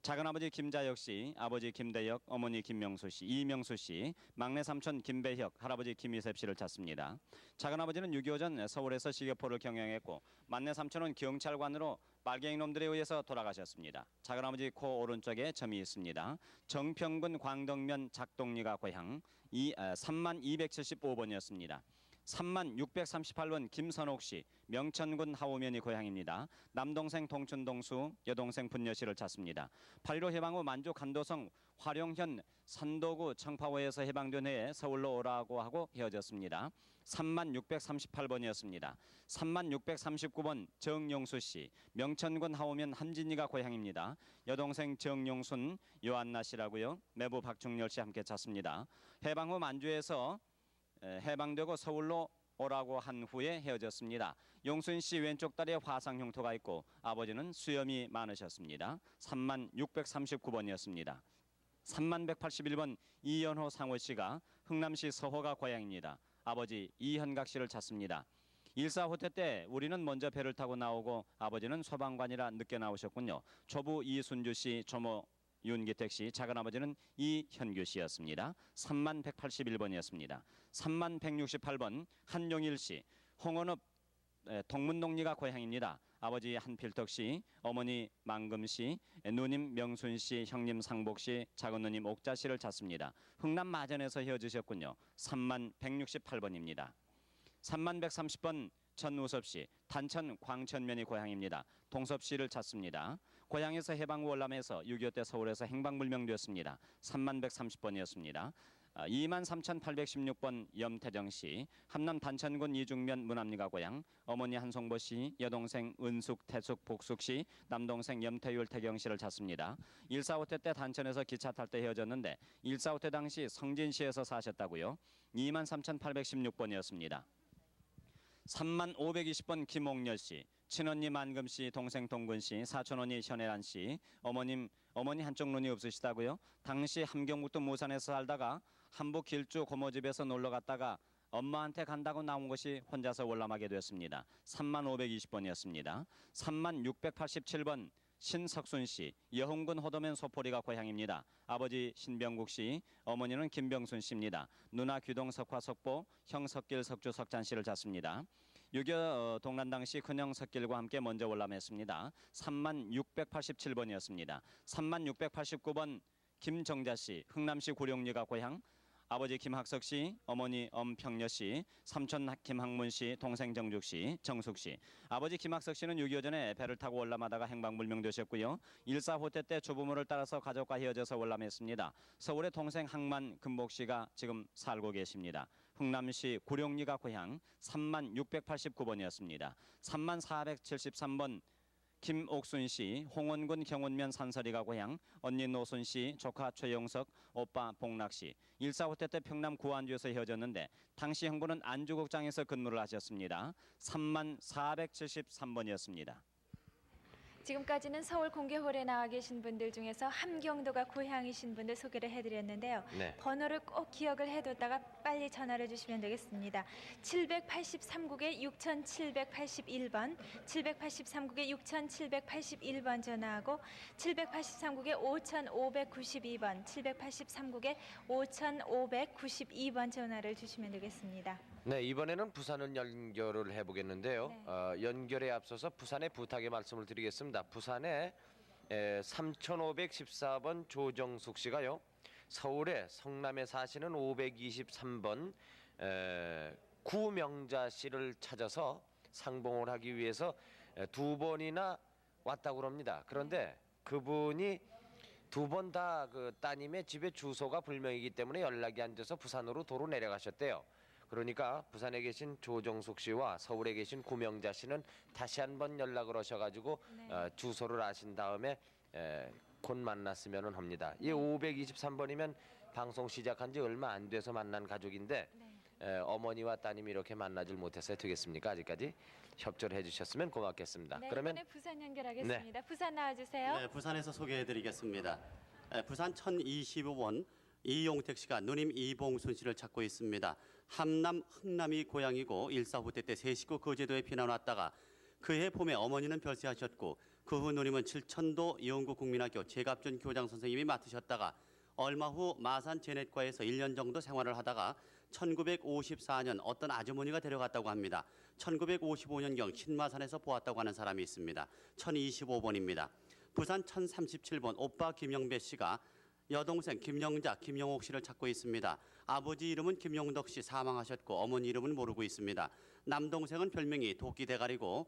작은아버지 김자혁 씨, 아버지 김대혁, 어머니 김명수 씨, 이명수 씨, 막내 삼촌 김배혁, 할아버지 김희셉 씨를 찾습니다. 작은아버지는 6.25 전 서울에서 식여포를 경영했고 막내 삼촌은 경찰관으로 빨갱이 놈들에 의해서 돌아가셨습니다. 작은아버지 코 오른쪽에 점이 있습니다. 정평군 광덕면 작동리가 고향 3,275번이었습니다. 3,638번 김선옥 씨, 명천군 하우면이 고향입니다. 남동생 동춘동수, 여동생 분여 씨를 찾습니다. 8.15 해방 후 만주 간도성 화룡현 산도구 청파호에서 해방된 해에 서울로 오라고 하고 헤어졌습니다. 3,638번이었습니다. 3,639번 정용수 씨, 명천군 하우면 함진이가 고향입니다. 여동생 정용순, 요한나 씨라고요. 매부 박중렬 씨 함께 찾습니다. 해방 후 만주에서 해방되고 서울로 오라고 한 후에 헤어졌습니다. 용순 씨 왼쪽 다리에 화상 흉터가 있고 아버지는 수염이 많으셨습니다. 3,639번이었습니다. 3,181번 이연호 상호 씨가 흥남시 서호가 고향입니다. 아버지 이현각 씨를 찾습니다. 1.4.5태 때 우리는 먼저 배를 타고 나오고 아버지는 소방관이라 늦게 나오셨군요. 조부 이순주 씨, 조모 윤기택 씨, 작은아버지는 이현규 씨였습니다. 3,181번이었습니다. 3,168번 한용일 씨, 홍원읍 동문동리가 고향입니다. 아버지 한필덕 씨, 어머니 망금 씨, 누님 명순 씨, 형님 상복 씨, 작은 누님 옥자 씨를 찾습니다. 흥남 마전에서 헤어지셨군요. 3,168번입니다. 3,130번 전우섭 씨, 단천 광천면이 고향입니다. 동섭 씨를 찾습니다. 고향에서 해방 후 월남에서 6.25 때 서울에서 행방불명되었습니다. 3,130번이었습니다. 23,816번 염태정 씨, 함남 단천군 이중면 문암리가 고향, 어머니 한송보 씨, 여동생 은숙, 태숙, 복숙 씨, 남동생 염태율, 태경 씨를 찾습니다. 145태 때 단천에서 기차 탈 때 헤어졌는데 145태 당시 성진시에서 사셨다고요. 23,816번이었습니다. 3520번 김옥렬 씨, 친언니 만금 씨, 동생 동근 씨, 사촌언니 현애란 씨, 어머니 한쪽 눈이 없으시다고요. 당시 함경북도 무산에서 살다가 한북 길주 고모집에서 놀러 갔다가 엄마한테 간다고 나온 것이 혼자서 월남하게 됐습니다. 3520번이었습니다. 3687번 신석순 씨, 여홍군 호도면 소포리가 고향입니다. 아버지 신병국 씨, 어머니는 김병순 씨입니다. 누나 규동 석화 석보, 형 석길 석주 석잔 씨를 찾습니다. 6.25 동란 당시 큰형 석길과 함께 먼저 월남했습니다. 3687번이었습니다. 3689번 김정자 씨, 흥남시 구룡리가 고향, 아버지 김학석 씨, 어머니 엄평여 씨, 삼촌 김학문 씨, 동생 정죽 씨, 정숙 씨. 아버지 김학석 씨는 6.25 전에 배를 타고 월남하다가 행방불명되셨고요. 1.4호태 때 조부모를 따라서 가족과 헤어져서 월남했습니다. 서울의 동생 항만 금복 씨가 지금 살고 계십니다. 흥남시 구룡리가 고향 3689번이었습니다. 3473번 김옥순 씨, 홍원군 경운면 산서리가 고향, 언니 노순 씨, 조카 최영석, 오빠 복락 씨. 1.4호태 때 평남 구안주에서 헤어졌는데 당시 형부는 안주국장에서 근무를 하셨습니다. 3473번이었습니다. 지금까지는 서울 공개홀에 나와 계신 분들 중에서 함경도가 고향이신 분들 소개를 해드렸는데요. 네. 번호를 꼭 기억을 해뒀다가 빨리 전화를 주시면 되겠습니다. 783국에 6781번, 783국에 6781번 전화하고 783국에 5592번, 783국에 5592번 전화를 주시면 되겠습니다. 네, 이번에는 부산을 연결을 해보겠는데요. 네. 연결에 앞서서 부산의 부탁의 말씀을 드리겠습니다. 부산에 3514번 조정숙 씨가요. 서울에 성남에 사시는 523번 구명자 씨를 찾아서 상봉을 하기 위해서 2번이나 왔다고 합니다. 그런데 그분이 2번 다 그 따님의 집의 주소가 불명이기 때문에 연락이 안 돼서 부산으로 도로 내려가셨대요. 그러니까 부산에 계신 조정숙 씨와 서울에 계신 구명자 씨는 다시 한번 연락을 하셔가지고 네. 주소를 아신 다음에 곧 만났으면 합니다. 이 523번이면 방송 시작한 지 얼마 안 돼서 만난 가족인데 네. 어머니와 따님이 이렇게 만나질 못했어요. 되겠습니까? 아직까지 협조를 해주셨으면 고맙겠습니다. 네, 그러면 이번에 부산 연결하겠습니다. 부산 나와주세요. 네, 부산에서 소개해드리겠습니다. 부산 1025번 이용택 씨가 누님 이봉순 씨를 찾고 있습니다. 함남 흥남이 고향이고 1.4호태 때 세 식구 거제도에 피난 왔다가 그해 봄에 어머니는 별세하셨고 그 후 누님은 칠천도 영구 국민학교 제갑준 교장 선생님이 맡으셨다가 얼마 후 마산 제넷과에서 1년 정도 생활을 하다가 1954년 어떤 아주머니가 데려갔다고 합니다. 1955년경 신마산에서 보았다고 하는 사람이 있습니다. 1025번입니다. 부산 1037번 오빠 김영배 씨가 여동생 김영자, 김영옥 씨를 찾고 있습니다. 아버지 이름은 김용덕 씨 사망하셨고 어머니 이름은 모르고 있습니다. 남동생은 별명이 도끼대가리고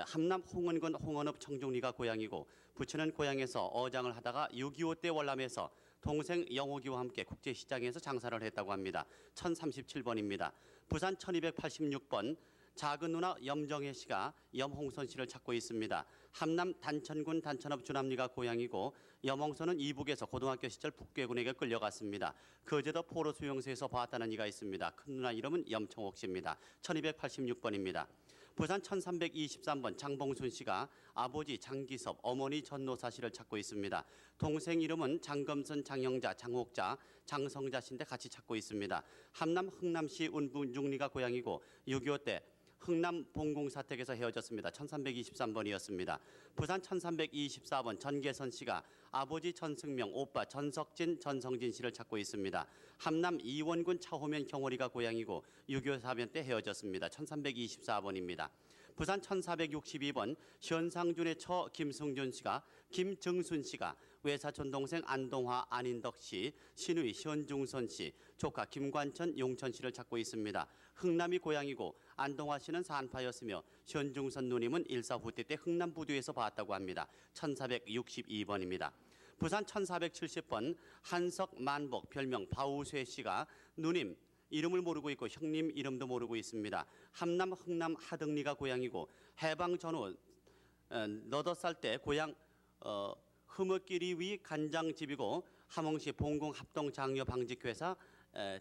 함남 홍은군 홍원읍 청중리가 고향이고 부친은 고향에서 어장을 하다가 6.25 때 월남에서 동생 영옥이와 함께 국제시장에서 장사를 했다고 합니다. 1037번입니다. 부산 1286번 작은 누나 염정혜 씨가 염홍선 씨를 찾고 있습니다. 함남 단천군 단천읍 주남리가 고향이고 염홍선은 이북에서 고등학교 시절 북괴군에게 끌려갔습니다. 거제도 포로 수용소에서 봤다는 이가 있습니다. 큰 누나 이름은 염청옥 씨입니다. 1286번입니다. 부산 1323번 장봉순 씨가 아버지 장기섭, 어머니 전노사 씨를 찾고 있습니다. 동생 이름은 장검선, 장영자, 장옥자, 장성자 씨인데 같이 찾고 있습니다. 함남 흥남시 운분중리가 고향이고 6.25 때 흥남 봉공사택에서 헤어졌습니다. 1323번이었습니다. 부산 1324번 전계선 씨가 아버지 전승명, 오빠 전석진, 전성진 씨를 찾고 있습니다. 함남 이원군 차호면 경월이가 고향이고 6.25 사변 때 헤어졌습니다. 1324번입니다. 부산 1462번 현상준의 처 김승준 씨가 김정순 씨가 외사촌 동생 안동화 안인덕 씨, 신의 현중선 씨, 조카 김관천 용천 씨를 찾고 있습니다. 흥남이 고향이고 안동화 씨는 산파였으며 현중선 누님은 1.4 후퇴 때 흥남 부두에서 봤다고 합니다. 1462번입니다. 부산 1470번 한석 만복 별명 바우쇠 씨가 누님 이름을 모르고 있고 형님 이름도 모르고 있습니다. 함남 흥남 하등리가 고향이고 해방 전후 8살 때 고향 흐뭇길이 위 간장집이고 함흥시 봉공 합동 장려 방직회사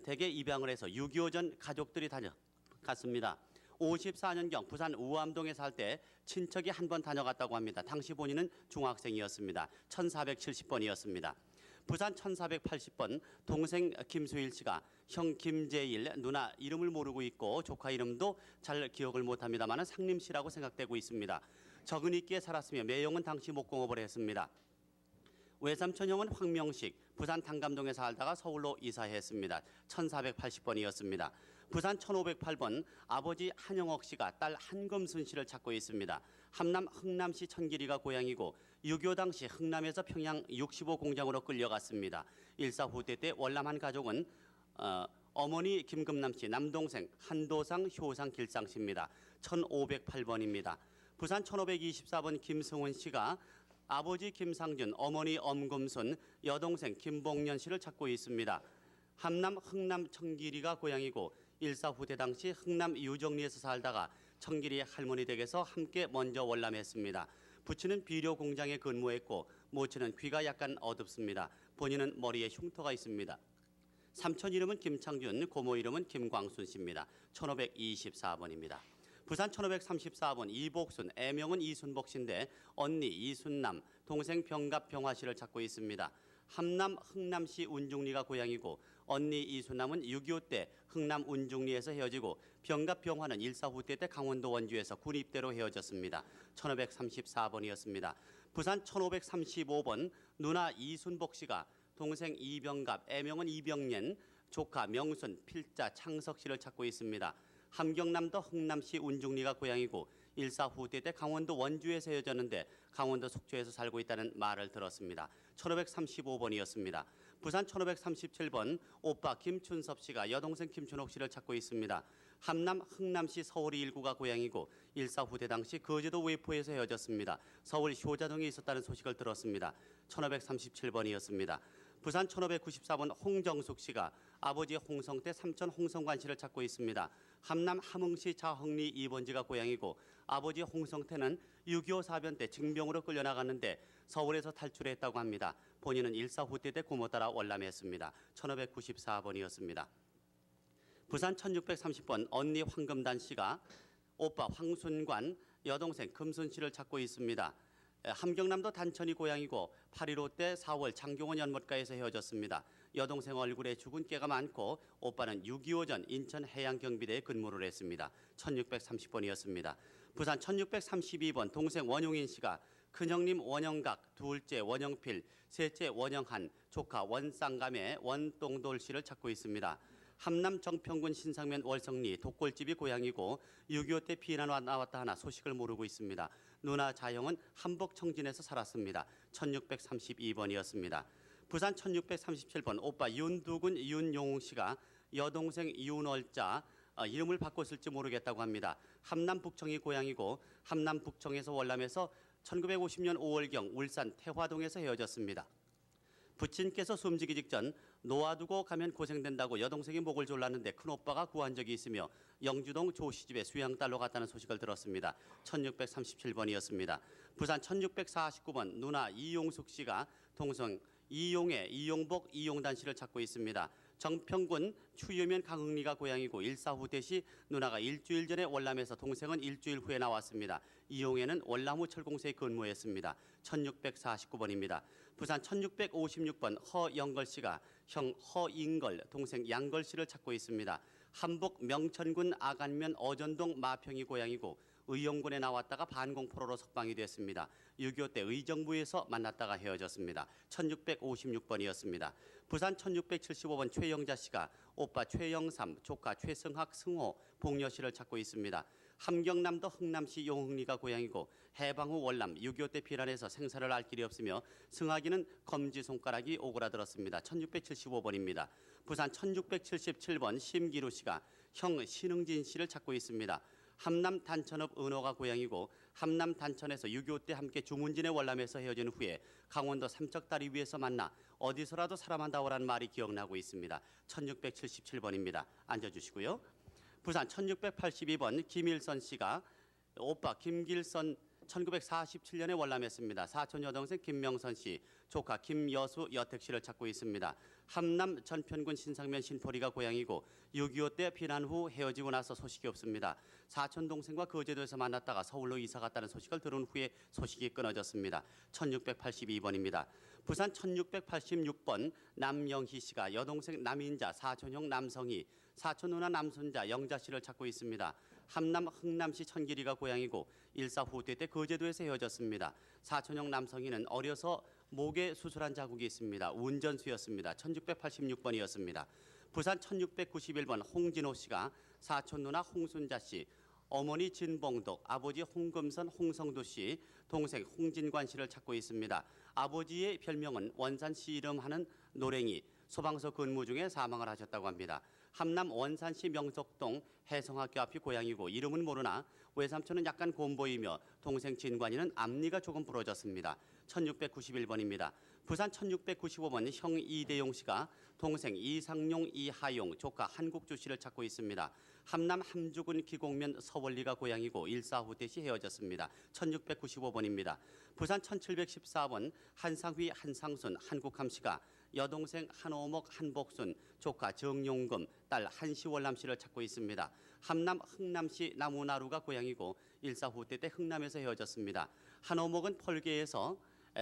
대개 입양을 해서 6.25 전 가족들이 다녀갔습니다. 54년경 부산 우암동에 살 때 친척이 한 번 다녀갔다고 합니다. 당시 본인은 중학생이었습니다. 1470번이었습니다. 부산 1480번 동생 김수일 씨가 형 김재일, 누나 이름을 모르고 있고 조카 이름도 잘 기억을 못합니다만 상림 씨라고 생각되고 있습니다. 적은 있기에 살았으며 매형은 당시 목공업을 했습니다. 외삼촌 형은 황명식, 부산 당감동에 살다가 서울로 이사했습니다. 1480번이었습니다. 부산 1508번 아버지 한영옥 씨가 딸 한금순 씨를 찾고 있습니다. 함남 흥남시 천길이가 고향이고 6.25 당시 흥남에서 평양 65 공장으로 끌려갔습니다. 일사 후퇴 때 월남한 가족은 어머니 김금남 씨, 남동생 한도상, 효상, 길상 씨입니다. 1508번입니다. 부산 1524번 김승훈 씨가 아버지 김상준, 어머니 엄금순, 여동생 김봉년 씨를 찾고 있습니다. 함남 흥남 청길이가 고향이고 일사 후퇴 당시 흥남 유정리에서 살다가 청길이 할머니 댁에서 함께 먼저 월남했습니다. 부친은 비료 공장에 근무했고 모친은 귀가 약간 어둡습니다. 본인은 머리에 흉터가 있습니다. 삼촌 이름은 김창준, 고모 이름은 김광순 씨입니다. 1524번입니다. 부산 1534번 이복순, 애명은 이순복 씨인데 언니 이순남, 동생 병갑 병화 씨를 찾고 있습니다. 함남 흥남시 운중리가 고향이고 언니 이순남은 6.25 때 흥남 운중리에서 헤어지고 병갑 병화는 일사 후퇴 때 강원도 원주에서 군 입대로 헤어졌습니다. 1534번이었습니다. 부산 1535번 누나 이순복 씨가 동생 이병갑, 애명은 이병년, 조카 명순, 필자 창석 씨를 찾고 있습니다. 함경남도 흥남시 운중리가 고향이고 일사 후퇴 때 강원도 원주에서 헤어졌는데 강원도 속초에서 살고 있다는 말을 들었습니다. 1535번이었습니다. 부산 1537번 오빠 김춘섭 씨가 여동생 김춘옥 씨를 찾고 있습니다. 함남 흥남시 서울이 일구가 고향이고 일사 후퇴 당시 거제도 외포에서 헤어졌습니다. 서울 효자동에 있었다는 소식을 들었습니다. 1537번이었습니다. 부산 1594번 홍정숙 씨가 아버지 홍성태, 삼촌 홍성관 씨를 찾고 있습니다. 함남 함흥시 자흥리 2번지가 고향이고 아버지 홍성태는 6.25 사변 때 징병으로 끌려나갔는데 서울에서 탈출했다고 합니다. 본인은 일사 후퇴 때 고모 따라 월남했습니다. 1594번이었습니다. 부산 1630번 언니 황금단 씨가 오빠 황순관, 여동생 금순 씨를 찾고 있습니다. 함경남도 단천이 고향이고 8.15 때 4월 장경원 연못가에서 헤어졌습니다. 여동생 얼굴에 죽은 깨가 많고 오빠는 6.25 전 인천 해양경비대에 근무를 했습니다. 1630번이었습니다. 부산 1632번 동생 원용인 씨가 큰형님 원영각, 둘째 원영필, 셋째 원영한, 조카 원쌍감의 원동돌 씨를 찾고 있습니다. 함남 정평군 신상면 월성리 독골집이 고향이고 6.25 때 피난 나왔다 하나 소식을 모르고 있습니다. 누나 자영은 함복 청진에서 살았습니다. 1632번이었습니다. 부산 1637번 오빠 윤두군 윤용웅 씨가 여동생 윤월자 이름을 바꿨을지 모르겠다고 합니다. 함남 북청이 고향이고 함남 북청에서 월남해서 1950년 5월경 울산 태화동에서 헤어졌습니다. 부친께서 숨지기 직전 놓아두고 가면 고생된다고 여동생이 목을 졸랐는데 큰오빠가 구한 적이 있으며 영주동 조시집에 수양딸로 갔다는 소식을 들었습니다. 1637번이었습니다. 부산 1649번 누나 이용숙 씨가 동생 이용애, 이용복, 이용단 씨를 찾고 있습니다. 정평군 추유면 강흥리가 고향이고 일사 후퇴 시 누나가 일주일 전에 월남에서 동생은 일주일 후에 나왔습니다. 이용애는 월남 후 철공소에 근무했습니다. 1649번입니다. 부산 1656번 허영걸 씨가 형 허인걸, 동생 양걸 씨를 찾고 있습니다. 함북 명천군 아간면 어전동 마평이 고향이고 의용군에 나왔다가 반공포로로 석방이 됐습니다. 6.25 때 의정부에서 만났다가 헤어졌습니다. 1656번이었습니다. 부산 1675번 최영자 씨가 오빠 최영삼, 조카 최승학, 승호, 봉여 씨를 찾고 있습니다. 함경남도 흥남시 용흥리가 고향이고 해방 후 월남 6.25 때 피난해서 생사를 알 길이 없으며 승학이는 검지손가락이 오그라들었습니다. 1675번입니다. 부산 1677번 심기루 씨가 형 신흥진 씨를 찾고 있습니다. 함남 단천읍 은호가 고향이고 함남 단천에서 6.25 때 함께 주문진의 월남에서 헤어진 후에 강원도 삼척다리 위에서 만나 어디서라도 사람한다오라는 말이 기억나고 있습니다. 1677번입니다. 앉아주시고요. 부산 1682번 김일선 씨가 오빠 김길선 1947년에 월남했습니다. 사촌 여동생 김명선 씨, 조카 김여수 여택 씨를 찾고 있습니다. 함남 전편군 신상면 신포리가 고향이고 6.25 때 피난 후 헤어지고 나서 소식이 없습니다. 사촌 동생과 거제도에서 만났다가 서울로 이사 갔다는 소식을 들은 후에 소식이 끊어졌습니다. 1682번입니다. 부산 1686번 남영희 씨가 여동생 남인자, 사촌형 남성희, 사촌 누나 남손자 영자 씨를 찾고 있습니다. 함남 흥남시 천길이가 고향이고 일사 후퇴 때 거제도에서 헤어졌습니다. 사촌형 남성이는 어려서 목에 수술한 자국이 있습니다. 운전수였습니다. 1686번이었습니다. 부산 1691번 홍진호 씨가 사촌 누나 홍순자 씨, 어머니 진봉덕, 아버지 홍금선 홍성도 씨, 동생 홍진관 씨를 찾고 있습니다. 아버지의 별명은 원산시 이름하는 노랭이, 소방서 근무 중에 사망을 하셨다고 합니다. 함남 원산시 명석동 해성학교 앞이 고향이고 이름은 모르나 외삼촌은 약간 곰보이며 동생 진관이는 앞니가 조금 부러졌습니다. 1691번입니다. 부산 1695번 형 이대용 씨가 동생 이상용, 이하용, 조카 한국주 씨를 찾고 있습니다. 함남 함주군 기곡면 서월리가 고향이고 일사 후퇴 시 헤어졌습니다. 1695번입니다. 부산 1714번 한상휘, 한상순, 한국함 씨가 여동생 한오목, 한복순, 조카 정용금, 딸 한시월남 씨를 찾고 있습니다. 함남 흥남시 나무나루가 고향이고 일사 후퇴 때 흥남에서 헤어졌습니다. 한오목은 펄계에서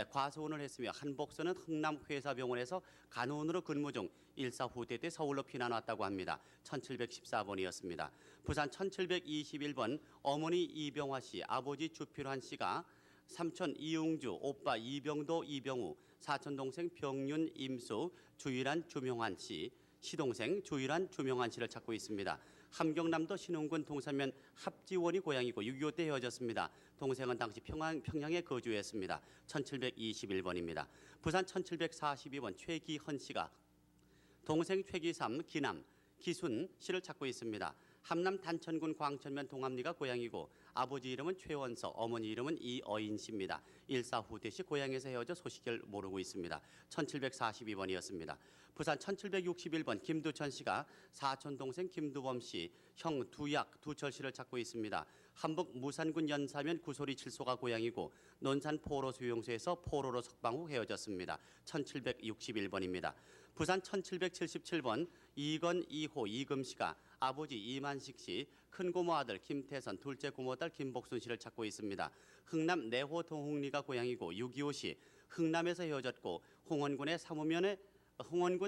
과수원을 했으며 한복순은 흥남 회사병원에서 간호원으로 근무 중 일사 후퇴 때 서울로 피난 왔다고 합니다. 1714번이었습니다. 부산 1721번 어머니 이병화 씨, 아버지 주필환 씨가 삼촌 이용주, 오빠 이병도, 이병우, 사촌 동생 병윤, 임수, 주일한, 주명환 씨, 시동생 주일한, 주명환 씨를 찾고 있습니다. 함경남도 신흥군 동산면 합지원이 고향이고 6.25 때 헤어졌습니다. 동생은 당시 평양에 거주했습니다. 1721번입니다. 부산 1742번 최기헌 씨가 동생 최기삼, 기남, 기순 씨를 찾고 있습니다. 함남 단천군 광천면 동암리가 고향이고 아버지 이름은 최원석, 어머니 이름은 이어인 씨입니다. 일사 후퇴 시 고향에서 헤어져 소식을 모르고 있습니다. 1742번이었습니다. 부산 1761번 김두천 씨가 사촌 동생 김두범 씨, 형 두약, 두철 씨를 찾고 있습니다. 함북 무산군 연사면 구소리 칠소가 고향이고 논산 포로 수용소에서 포로로 석방 후 헤어졌습니다. 1761번입니다. 부산 1777번 이건, 이호, 이금 씨가 아버지 이만식 씨, 큰 고모 아들 김태선, 둘째 고모 딸 김복순 씨를 찾고 있습니다. 흥남 내호 동흥리가 고향이고 6.25 시 흥남에서 헤어졌고 홍원군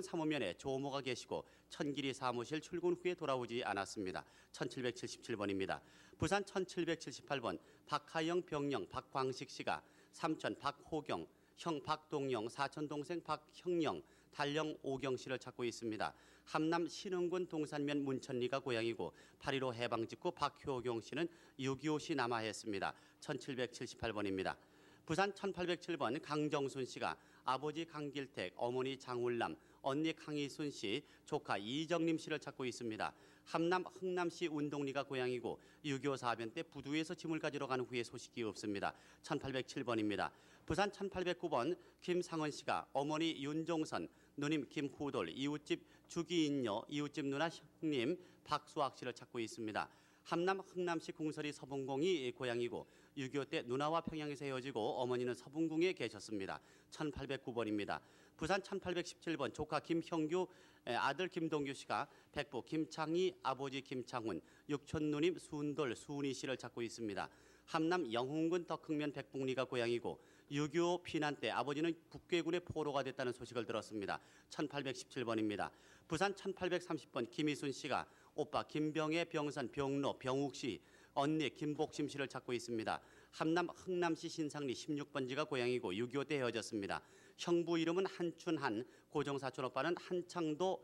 사무면에 조모가 계시고 천길이 사무실 출근 후에 돌아오지 않았습니다. 1777번입니다. 부산 1778번 박하영, 병영, 박광식 씨가 삼촌 박호경, 형 박동영, 사촌 동생 박형영, 달령 오경 씨를 찾고 있습니다. 함남 신흥군 동산면 문천리가 고향이고 8.15 해방 직후 박효경 씨는 6.25 시 남하했습니다. 1778번입니다. 부산 1807번 강정순 씨가 아버지 강길택, 어머니 장울남, 언니 강희순 씨, 조카 이정림 씨를 찾고 있습니다. 함남 흥남시 운동리가 고향이고 6.25 사변 때 부두에서 짐을 가지러 간 후에 소식이 없습니다. 1807번입니다. 부산 1809번 김상원 씨가 어머니 윤종선, 누님 김후돌, 이웃집 주기인녀, 이웃집 누나 형님 박수학 씨를 찾고 있습니다. 함남 흥남시 궁설이 서bun궁이 고향이고 6.25 때 누나와 평양에서 헤어지고 어머니는 서bun궁에 계셨습니다. 1809번입니다. 부산 1817번 조카 김형규, 아들 김동규 씨가 백부 김창희, 아버지 김창훈, 육촌 누님 수운돌, 수은이 씨를 찾고 있습니다. 함남 영흥군 덕흥면 백북리가 고향이고 6.25 피난 때 아버지는 북괴군의 포로가 됐다는 소식을 들었습니다. 1817번입니다. 부산 1830번 김희순 씨가 오빠 김병의 병선 병로 병욱 씨, 언니 김복심 씨를 찾고 있습니다. 함남 흥남시 신상리 16번지가 고향이고 6.25 때 헤어졌습니다. 형부 이름은 한춘한, 고정사촌 오빠는 한창도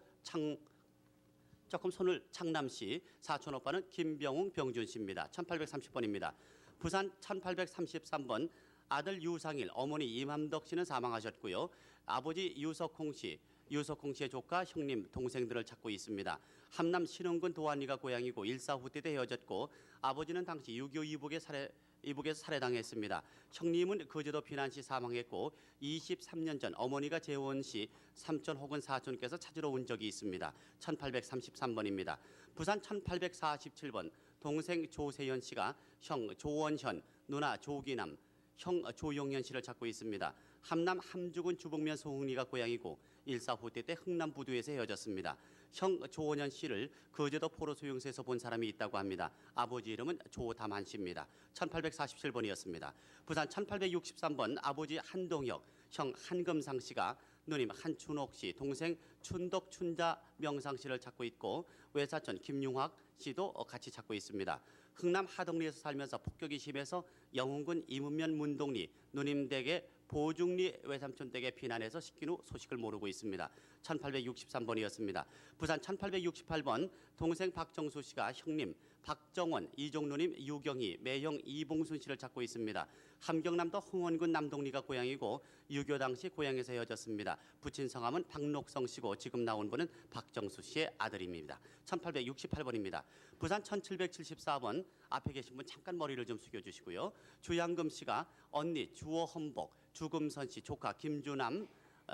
조금 손을 창남 씨, 사촌 오빠는 김병웅 병준 씨입니다. 1830번입니다. 부산 1833번 아들 유상일, 어머니 이맘덕 씨는 사망하셨고요. 아버지 유석홍 씨의 조카, 형님, 동생들을 찾고 있습니다. 함남 신흥군 도안리가 고향이고 일사 후 때 헤어졌고 아버지는 당시 6.25 이북에서 살해당했습니다. 형님은 거제도 피난 시 사망했고 23년 전 어머니가 재혼 시 삼촌 혹은 사촌께서 찾으러 온 적이 있습니다. 1833번입니다. 부산 1847번 동생 조세현 씨가 형 조원현, 누나 조기남, 형 조용현 씨를 찾고 있습니다. 함남 함주군 주북면 소흥리가 고향이고 일사 후퇴 때 흥남 부두에서 헤어졌습니다. 형 조원현 씨를 거제도 포로 수용소에서 본 사람이 있다고 합니다. 아버지 이름은 조담한 씨입니다. 1847번이었습니다. 부산 1863번 아버지 한동혁, 형 한금상 씨가 누님 한춘옥 씨, 동생 춘덕 춘자 명상 씨를 찾고 있고 외사촌 김용학 씨도 같이 찾고 있습니다. 흥남 하덕리에서 살면서 폭격이 심해서 영흥군 이문면 문동리 누님 댁에 보중리 외삼촌 댁에 피난해서 식긴 후 소식을 모르고 있습니다. 1863번이었습니다. 부산 1868번 동생 박정수 씨가 형님 박정원, 이종누님 유경희, 매형 이봉순 씨를 찾고 있습니다. 함경남도 흥원군 남동리가 고향이고 6.25 당시 고향에서 헤어졌습니다. 부친 성함은 박록성 씨고 지금 나온 분은 박정수 씨의 아들입니다. 1868번입니다. 부산 1774번 앞에 계신 분 잠깐 머리를 좀 숙여주시고요. 주양금 씨가 언니 주어헌복, 주금선 씨, 조카 김주남,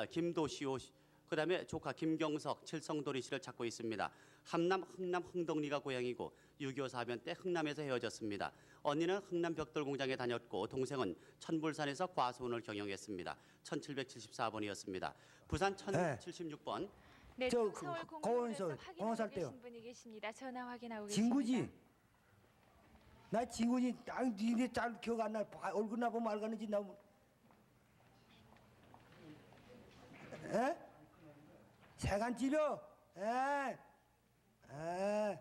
김도시오 씨, 그다음에 조카 김경석, 칠성도리 씨를 찾고 있습니다. 함남 흥남 흥덕리가 고향이고 6.25 사변 때 흥남에서 헤어졌습니다. 언니는 흥남 벽돌 공장에 다녔고 동생은 천불산에서 과수원을 경영했습니다. 1774번이었습니다. 부산 1076번 네, 저 지금 그 서울 공원서, 공원에서 확인하고 공원살 때요. 계신 분이 계십니다. 전화 확인하고 진구지? 계십니다. 나 진구지. 아, 니네 잘 기억 안 나. 얼굴 나 보면 알겠는지 나. 에? 세간집이요? 에. 에.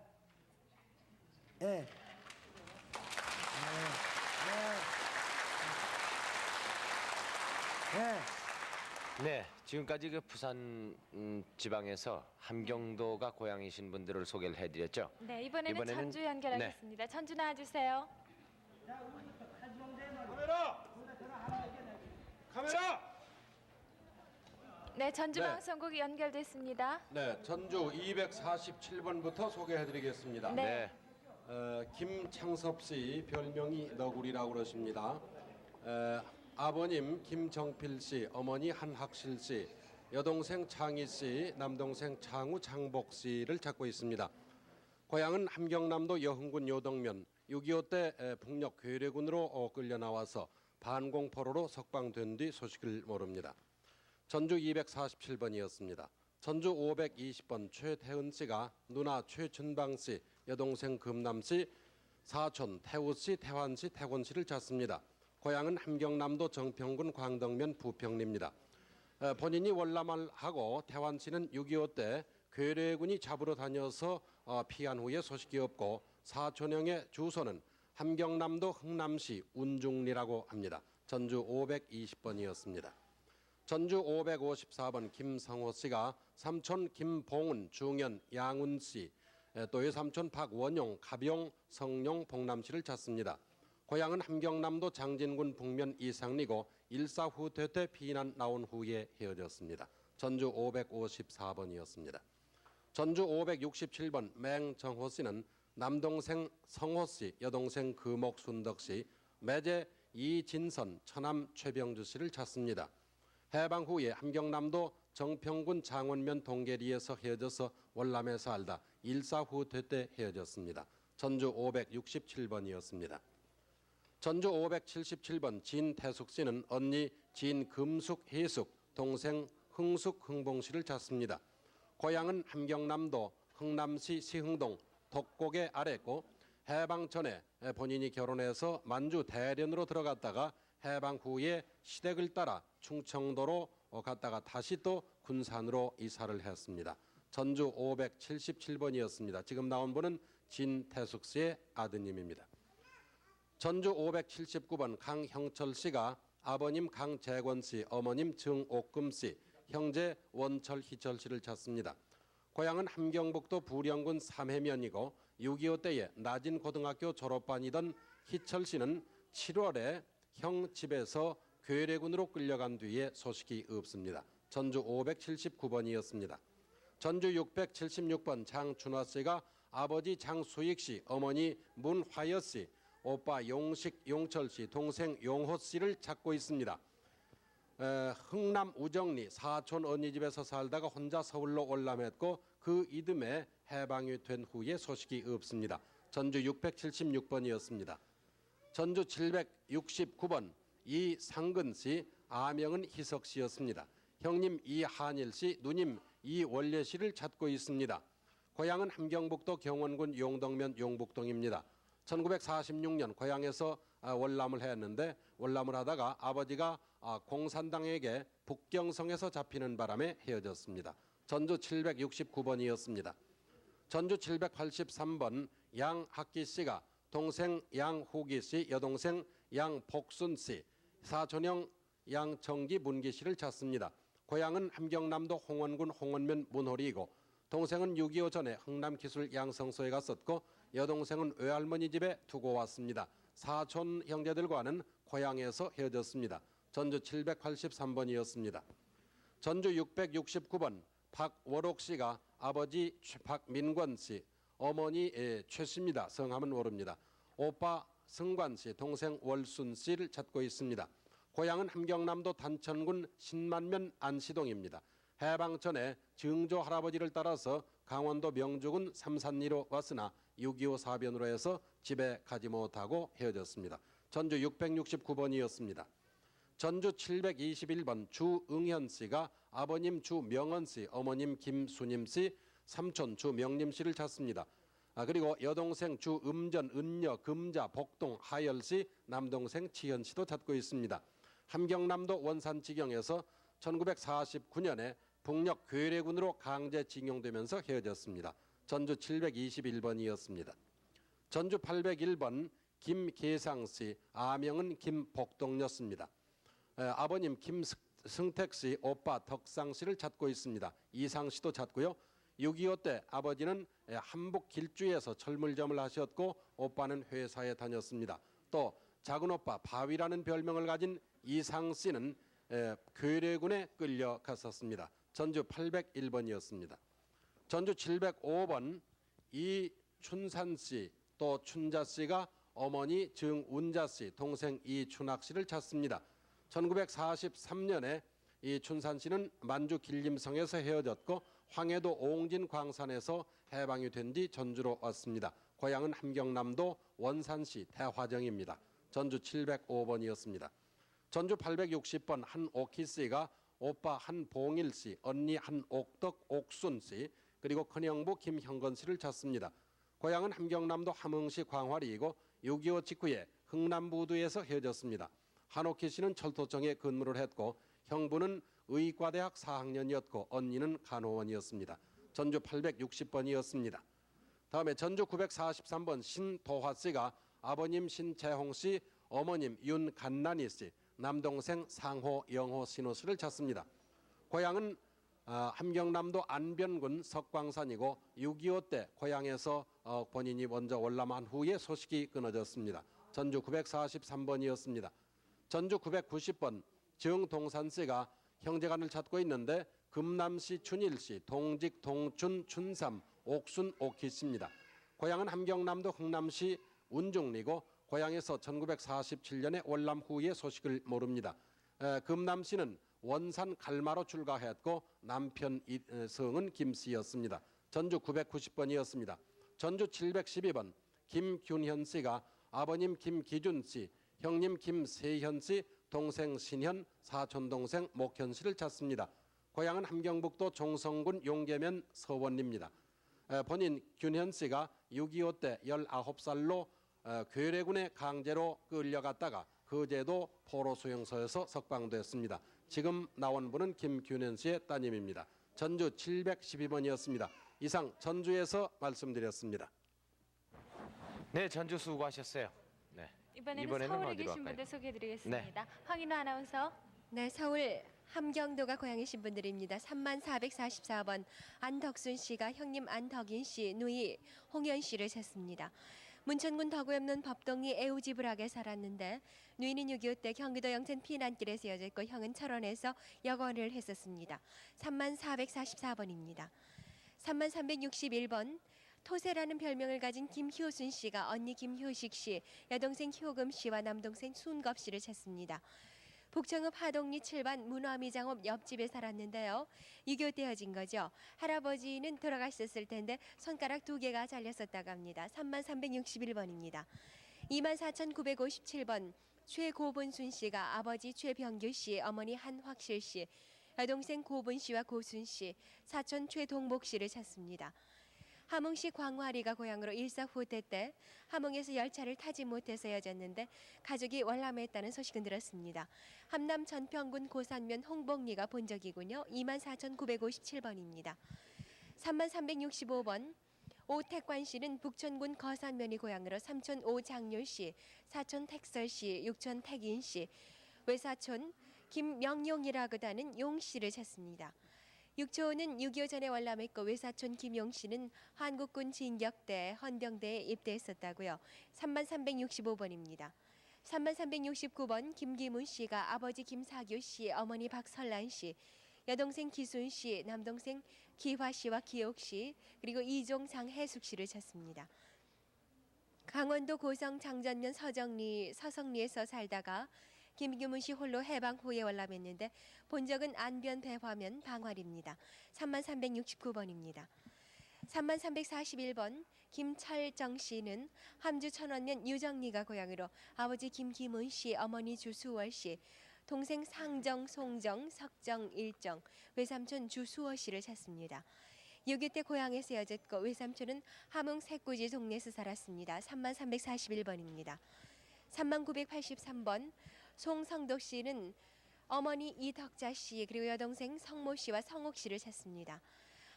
에. 예. 네, 지금까지 그 부산 지방에서 함경도가 고향이신 분들을 소개를 해드렸죠. 네, 이번에는 이번에는- 전주 연결하겠습니다. 전주 나와주세요. 카메라! 네, 전주 네. 방송국이 연결됐습니다. 네, 전주 247번부터 소개해드리겠습니다. 네. 김창섭 씨 별명이 너구리라고 그러십니다. 아버님 김정필 씨, 어머니 한학실 씨, 여동생 창희 씨, 남동생 창우 장복 씨를 찾고 있습니다. 고향은 함경남도 여흥군 요동면 6.25 때 북녘 괴뢰군으로 끌려 나와서 반공포로로 석방된 뒤 소식을 모릅니다. 전주 247번이었습니다. 전주 520번 최태은 씨가 누나 최춘방 씨, 여동생 금남 씨, 사촌 태우 씨, 태환 씨, 태곤 씨를 찾습니다. 고향은 함경남도 정평군 광덕면 부평리입니다. 본인이 월남하고 태환 씨는 6.25 때 괴뢰군이 잡으러 다녀서 피한 후에 소식이 없고 사촌형의 주소는 함경남도 흥남시 운중리라고 합니다. 전주 520번이었습니다. 전주 554번 김성호 씨가 삼촌 김봉은, 중현, 양운 씨, 또 외삼촌 박원용, 가병, 성룡, 봉남 씨를 찾습니다. 고향은 함경남도 장진군 북면 이상리고 일사 후퇴 때 피난 나온 후에 헤어졌습니다. 전주 554번이었습니다. 전주 567번 맹정호 씨는 남동생 성호 씨, 여동생 금옥 순덕 씨, 매제 이진선, 처남 최병주 씨를 찾습니다. 해방 후에 함경남도 정평군 장원면 동계리에서 헤어져서 월남에 살다 일사 후퇴 때 헤어졌습니다. 전주 567번이었습니다. 전주 577번 진태숙 씨는 언니 진금숙 희숙, 동생 흥숙 흥봉 씨를 찾습니다. 고향은 함경남도 흥남시 시흥동 독곡의 아래고 해방 전에 본인이 결혼해서 만주 대련으로 들어갔다가 해방 후에 시댁을 따라 충청도로 갔다가 다시 또 군산으로 이사를 했습니다. 전주 577번이었습니다. 지금 나온 분은 진태숙 씨의 아드님입니다. 전주 579번 강형철 씨가 아버님 강재권 씨, 어머님 정옥금 씨, 형제 원철 희철 씨를 찾습니다. 고향은 함경북도 부령군 삼해면이고 6.25 때에 낮은 고등학교 졸업반이던 희철 씨는 7월에 형 집에서 괴뢰군으로 끌려간 뒤에 소식이 없습니다. 전주 579번이었습니다. 전주 676번 장춘화 씨가 아버지 장수익 씨, 어머니 문화여 씨, 오빠 용식 용철 씨, 동생 용호 씨를 찾고 있습니다. 흥남 우정리 사촌 언니 집에서 살다가 혼자 서울로 올람했고 그 이듬해 해방이 된 후에 소식이 없습니다. 전주 676번이었습니다. 전주 769번 이상근 씨, 아명은 희석 씨였습니다. 형님 이한일 씨, 누님 이원례 씨를 찾고 있습니다. 고향은 함경북도 경원군 용덕면 용북동입니다. 1946년 고향에서 월남을 했는데 월남을 하다가 아버지가 공산당에게 북경성에서 잡히는 바람에 헤어졌습니다. 전주 769번이었습니다. 전주 783번 양학기 씨가 동생 양후기 씨, 여동생 양복순 씨, 사촌형 양정기 문기 씨를 찾습니다. 고향은 함경남도 홍원군 홍원면 문호리이고 동생은 6.25 전에 흥남기술 양성소에 갔었고 여동생은 외할머니 집에 두고 왔습니다. 사촌 형제들과는 고향에서 헤어졌습니다. 전주 783번이었습니다. 전주 669번 박월옥 씨가 아버지 박민권 씨, 어머니 최 씨입니다. 성함은 모릅니다. 오빠 승관 씨, 동생 월순 씨를 찾고 있습니다. 고향은 함경남도 단천군 신만면 안시동입니다. 해방 전에 증조 할아버지를 따라서 강원도 명주군 삼산리로 왔으나 6.25 사변으로 해서 집에 가지 못하고 헤어졌습니다. 전주 669번이었습니다. 전주 721번 주응현 씨가 아버님 주명언 씨, 어머님 김수님 씨, 삼촌 주명림 씨를 찾습니다. 그리고 여동생 주음전, 은녀, 금자, 복동, 하열 씨, 남동생 치현 씨도 찾고 있습니다. 함경남도 원산지경에서 1949년에 북녘 괴뢰군으로 강제징용되면서 헤어졌습니다. 전주 721번이었습니다. 전주 801번 김계상 씨, 아명은 김복동이었습니다. 아버님 김승택 씨, 오빠 덕상 씨를 찾고 있습니다. 이상 씨도 찾고요. 6.25 때 아버지는 한북 길주에서 철물점을 하셨고 오빠는 회사에 다녔습니다. 또 작은 오빠 바위라는 별명을 가진 이상 씨는 괴뢰군에 끌려갔었습니다. 전주 801번이었습니다. 전주 705번 이춘산 씨, 또 춘자 씨가 어머니 정운자 씨, 동생 이춘학 씨를 찾습니다. 1943년에 이춘산 씨는 만주 길림성에서 헤어졌고 황해도 옹진 광산에서 해방이 된 뒤 전주로 왔습니다. 고향은 함경남도 원산시 대화정입니다. 전주 705번이었습니다. 전주 860번 한옥희 씨가 오빠 한봉일 씨, 언니 한옥덕 옥순 씨, 그리고 큰형부 김형건 씨를 찾습니다. 고향은 함경남도 함흥시 광화리이고 6.25 직후에 흥남부두에서 헤어졌습니다. 한옥희 씨는 철도청에 근무를 했고 형부는 의과대학 4학년이었고 언니는 간호원이었습니다. 전주 860번이었습니다. 다음에 전주 943번 신도화 씨가 아버님 신재홍 씨, 어머님 윤간난이 씨, 남동생 상호 영호 신호 씨를 찾습니다. 고향은 함경남도 안변군 석광산이고 6.25 때 고향에서 본인이 먼저 월남한 후에 소식이 끊어졌습니다. 전주 943번이었습니다. 전주 990번 정동산 씨가 형제간을 찾고 있는데 금남시 춘일씨, 동직 동춘 춘삼 옥순 옥희 씨입니다. 고향은 함경남도 흥남시 운중리고 고향에서 1947년에 월남 후에 소식을 모릅니다. 금남씨는 원산 갈마로 출가했고 남편 성은 김씨였습니다. 전주 990번이었습니다. 전주 712번 김균현 씨가 아버님 김기준 씨, 형님 김세현 씨, 동생 신현, 사촌 동생 목현 씨를 찾습니다. 고향은 함경북도 종성군 용계면 서원리입니다. 본인 균현 씨가 6.25 때 19살로 괴뢰군에 강제로 끌려갔다가 거제도 포로수용소에서 석방됐습니다. 지금 나온 분은 김균현 씨의 따님입니다. 전주 712번이었습니다. 이상 전주에서 말씀드렸습니다. 네, 전주 수고하셨어요. 네. 이번에는 서울에 어디로 계신 갈까요? 분들 소개해드리겠습니다. 황인호 아나운서. 네, 서울 함경도가 고향이신 분들입니다. 3444번 안덕순 씨가 형님 안덕인 씨, 누이 홍현 씨를 찾습니다. 문천군 덕우염면 법동리 애우지불하게 살았는데 누이는 6.25 때 경기도 영천 피난길에 세워졌고 형은 철원에서 여거를 했었습니다. 3444번입니다. 3361번 토세라는 별명을 가진 김효순 씨가 언니 김효식 씨, 여동생 효금 씨와 남동생 순겁 씨를 찾습니다. 북청읍 하동리 7반 문화미장업 옆집에 살았는데요. 6.25 때 헤어진 거죠. 할아버지는 돌아가셨을 텐데 손가락 2개가 잘렸었다고 합니다. 3361번입니다. 24,957번 최고본순 씨가 아버지 최병규 씨, 어머니 한확실 씨, 여동생 고분 씨와 고순 씨, 사촌 최동복 씨를 찾습니다. 함흥시 광화리가 고향으로 일사후퇴 때 함흥에서 열차를 타지 못해서 헤어졌는데 가족이 월남에 있다는 소식은 들었습니다. 함남 전평군 고산면 홍복리가 본적이군요. 24,957번입니다. 3365번 오택관 씨는 북천군 거산면이 고향으로 삼촌 오장률 씨, 사촌 택설 씨, 육촌 택인 씨, 외사촌 김명용이라고도 하는 용 씨를 찾습니다. 육초는 6.25 전에 월남했고 외사촌 김용 씨는 한국군 진격대 헌병대에 입대했었다고요. 3365번입니다. 3369번 김기문 씨가 아버지 김사규 씨, 어머니 박설란 씨, 여동생 기순 씨, 남동생 기화 씨와 기옥 씨, 그리고 이종 장혜숙 씨를 찾습니다. 강원도 고성 장전면 서성리에서 살다가 김규문 씨 홀로 해방 후에 월남했는데 본적은 안변 배화면 방활입니다. 3369번입니다. 3341번 김철정 씨는 함주 천원면 유정리가 고향으로 아버지 김기문 씨, 어머니 주수월 씨, 동생 상정, 송정, 석정, 일정, 외삼촌 주수월 씨를 찾습니다. 6.25 때 고향에서 헤어졌고 외삼촌은 함흥 색구지 동네에서 살았습니다. 3341번입니다. 3983번 송성덕 씨는 어머니 이덕자 씨 그리고 여동생 성모 씨와 성옥 씨를 찾습니다.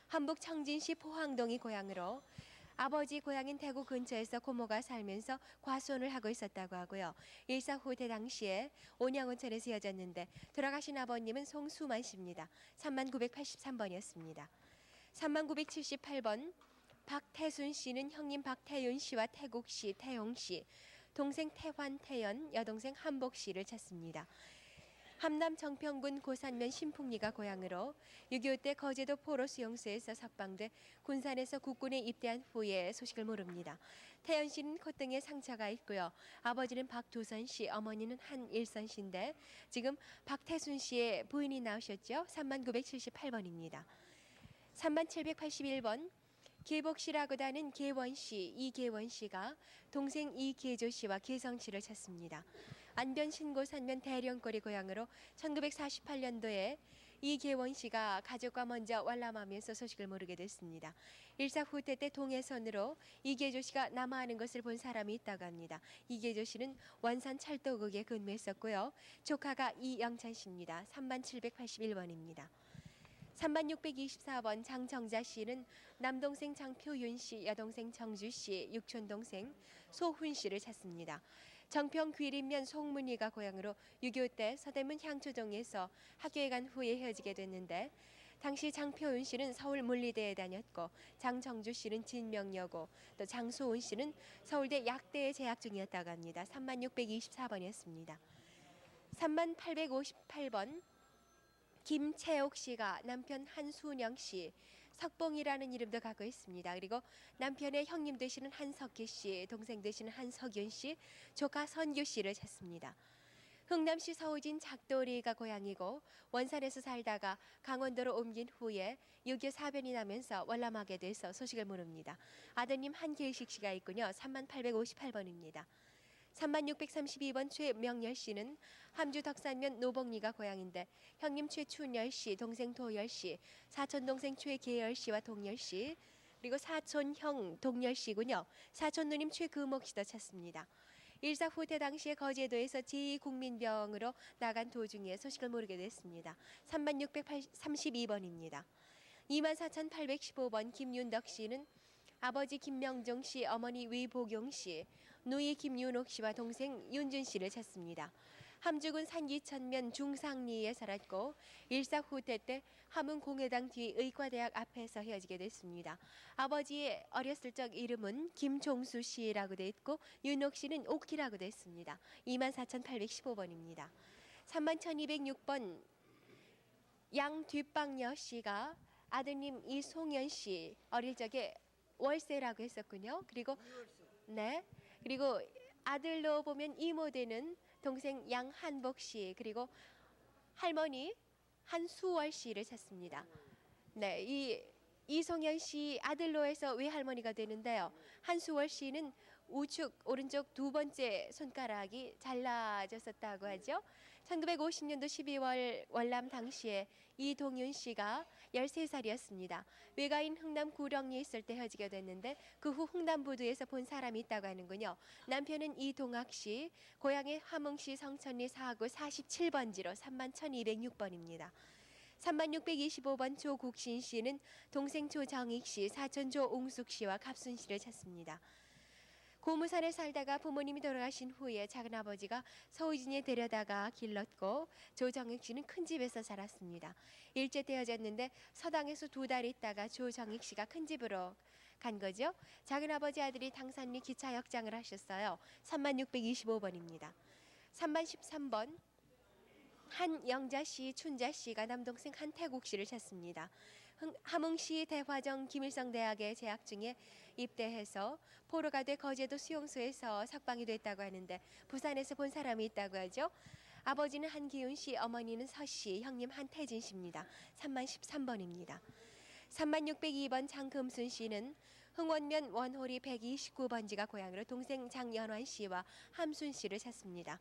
한북 청진시 포항동이 고향으로 아버지 고향인 대구 근처에서 고모가 살면서 과수원을 하고 있었다고 하고요. 일사후퇴 당시에 온양온천에서 헤어졌는데 돌아가신 아버님은 송수만 씨입니다. 3983번이었습니다. 3978번 박태순 씨는 형님 박태윤 씨와 태국 씨, 태용 씨, 동생 태환, 태연, 여동생 한복 씨를 찾습니다. 함남 정평군 고산면 신풍리가 고향으로 6.25 때 거제도 포로 수용소에서 석방돼 군산에서 국군에 입대한 후에 소식을 모릅니다. 태연 씨는 콧등에 상처가 있고요. 아버지는 박두선 씨, 어머니는 한일선 씨인데 지금 박태순 씨의 부인이 나오셨죠. 3978번입니다. 3781번 계복 씨라고도 하는 계원 씨, 이계원 씨가 동생 이계조 씨와 계성 씨를 찾습니다. 안변 신고산면 대령거리 고향으로 1948년도에 이계원 씨가 가족과 먼저 월남하면서 소식을 모르게 됐습니다. 일사후퇴 때 동해선으로 이계조 씨가 남하하는 것을 본 사람이 있다고 합니다. 이계조 씨는 원산 철도국에 근무했었고요. 조카가 이영찬 씨입니다. 3781번입니다. 3624번 장정자 씨는 남동생 장표윤 씨, 여동생 정주 씨, 육촌동생 소훈 씨를 찾습니다. 정평 귀림면 송문희가 고향으로 6.25 때 서대문 향초동에서 학교에 간 후에 헤어지게 됐는데 당시 장표윤 씨는 서울 물리대에 다녔고 장정주 씨는 진명여고 또 장소훈 씨는 서울대 약대에 재학 중이었다고 합니다. 3624번이었습니다. 3858번 김채옥 씨가 남편 한순영 씨, 석봉이라는 이름도 갖고 있습니다. 그리고 남편의 형님 되시는 한석기 씨, 동생 되시는 한석윤 씨, 조카 선규 씨를 찾습니다. 흥남시 서우진 작도리가 고향이고 원산에서 살다가 강원도로 옮긴 후에 6.25 사변이 나면서 월남하게 돼서 소식을 모릅니다. 아드님 한길식 씨가 있군요. 3858번입니다. 3632번 최명열 씨는 함주 덕산면 노봉리가 고향인데 형님 최춘열 씨, 동생 도열 씨, 사촌 동생 최계열 씨와 동열 씨, 그리고 사촌 형 동열 씨군요. 사촌 누님 최금옥 씨도 찾습니다. 일사후퇴 당시에 거제도에서 제2국민병으로 나간 도중에 소식을 모르게 됐습니다. 3632번입니다. 24,815번 김윤덕 씨는 아버지 김명종 씨, 어머니 위보경 씨, 누이 김윤옥 씨와 동생 윤준 씨를 찾습니다. 함주군 산기천면 중상리에 살았고 일사후퇴 때 함흥공회당 뒤 의과대학 앞에서 헤어지게 됐습니다. 아버지의 어렸을 적 이름은 김종수 씨라고 돼 있고 윤옥 씨는 옥희라고 돼 있습니다. 24,815번입니다. 31,206번 양뒷방여 씨가 아드님 이송현 씨 어릴 적에 월세라고 했었군요. 그리고 네. 그리고 아들로 보면 이모 되는 동생 양한복 씨 그리고 할머니 한수월 씨를 찾습니다. 네, 이 이송현 씨 아들로 해서 외할머니가 되는데요. 한수월 씨는 우측 오른쪽 두 번째 손가락이 잘라졌었다고 하죠. 1950년도 12월 월남 당시에 이동윤 씨가 13살이었습니다. 외가인 흥남 구령리에 있을 때 헤어지게 됐는데 그 후 흥남부두에서 본 사람이 있다고 하는군요. 남편은 이동학 씨, 고향의 함흥시 성천리 4구 47번지로 31,206번입니다. 3625번 조국신 씨는 동생 조정익 씨, 사촌 조웅숙 씨와 갑순 씨를 찾습니다. 고무산에 살다가 부모님이 돌아가신 후에 작은아버지가 서울진에 데려다가 길렀고 조정익 씨는 큰 집에서 자랐습니다. 일제 되어졌는데 서당에서 2달 있다가 조정익 씨가 큰 집으로 간 거죠. 작은아버지 아들이 당산리 기차 역장을 하셨어요. 3625번입니다. 3만 13번 한영자 씨, 춘자 씨가 남동생 한태국 씨를 찾습니다. 함흥시 대화정 김일성대학에 재학 중에 입대해서 포로가 돼 거제도 수용소에서 석방이 됐다고 하는데 부산에서 본 사람이 있다고 하죠. 아버지는 한기훈 씨, 어머니는 서 씨, 형님 한태진 씨입니다. 3만 13번입니다. 3만 602번 장금순 씨는 흥원면 원호리 129번지가 고향으로 동생 장연환 씨와 함순 씨를 찾습니다.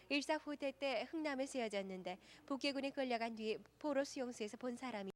일사후퇴 때 흥남에서 헤어졌는데 북해군에 끌려간 뒤 포로 수용소에서 본 사람이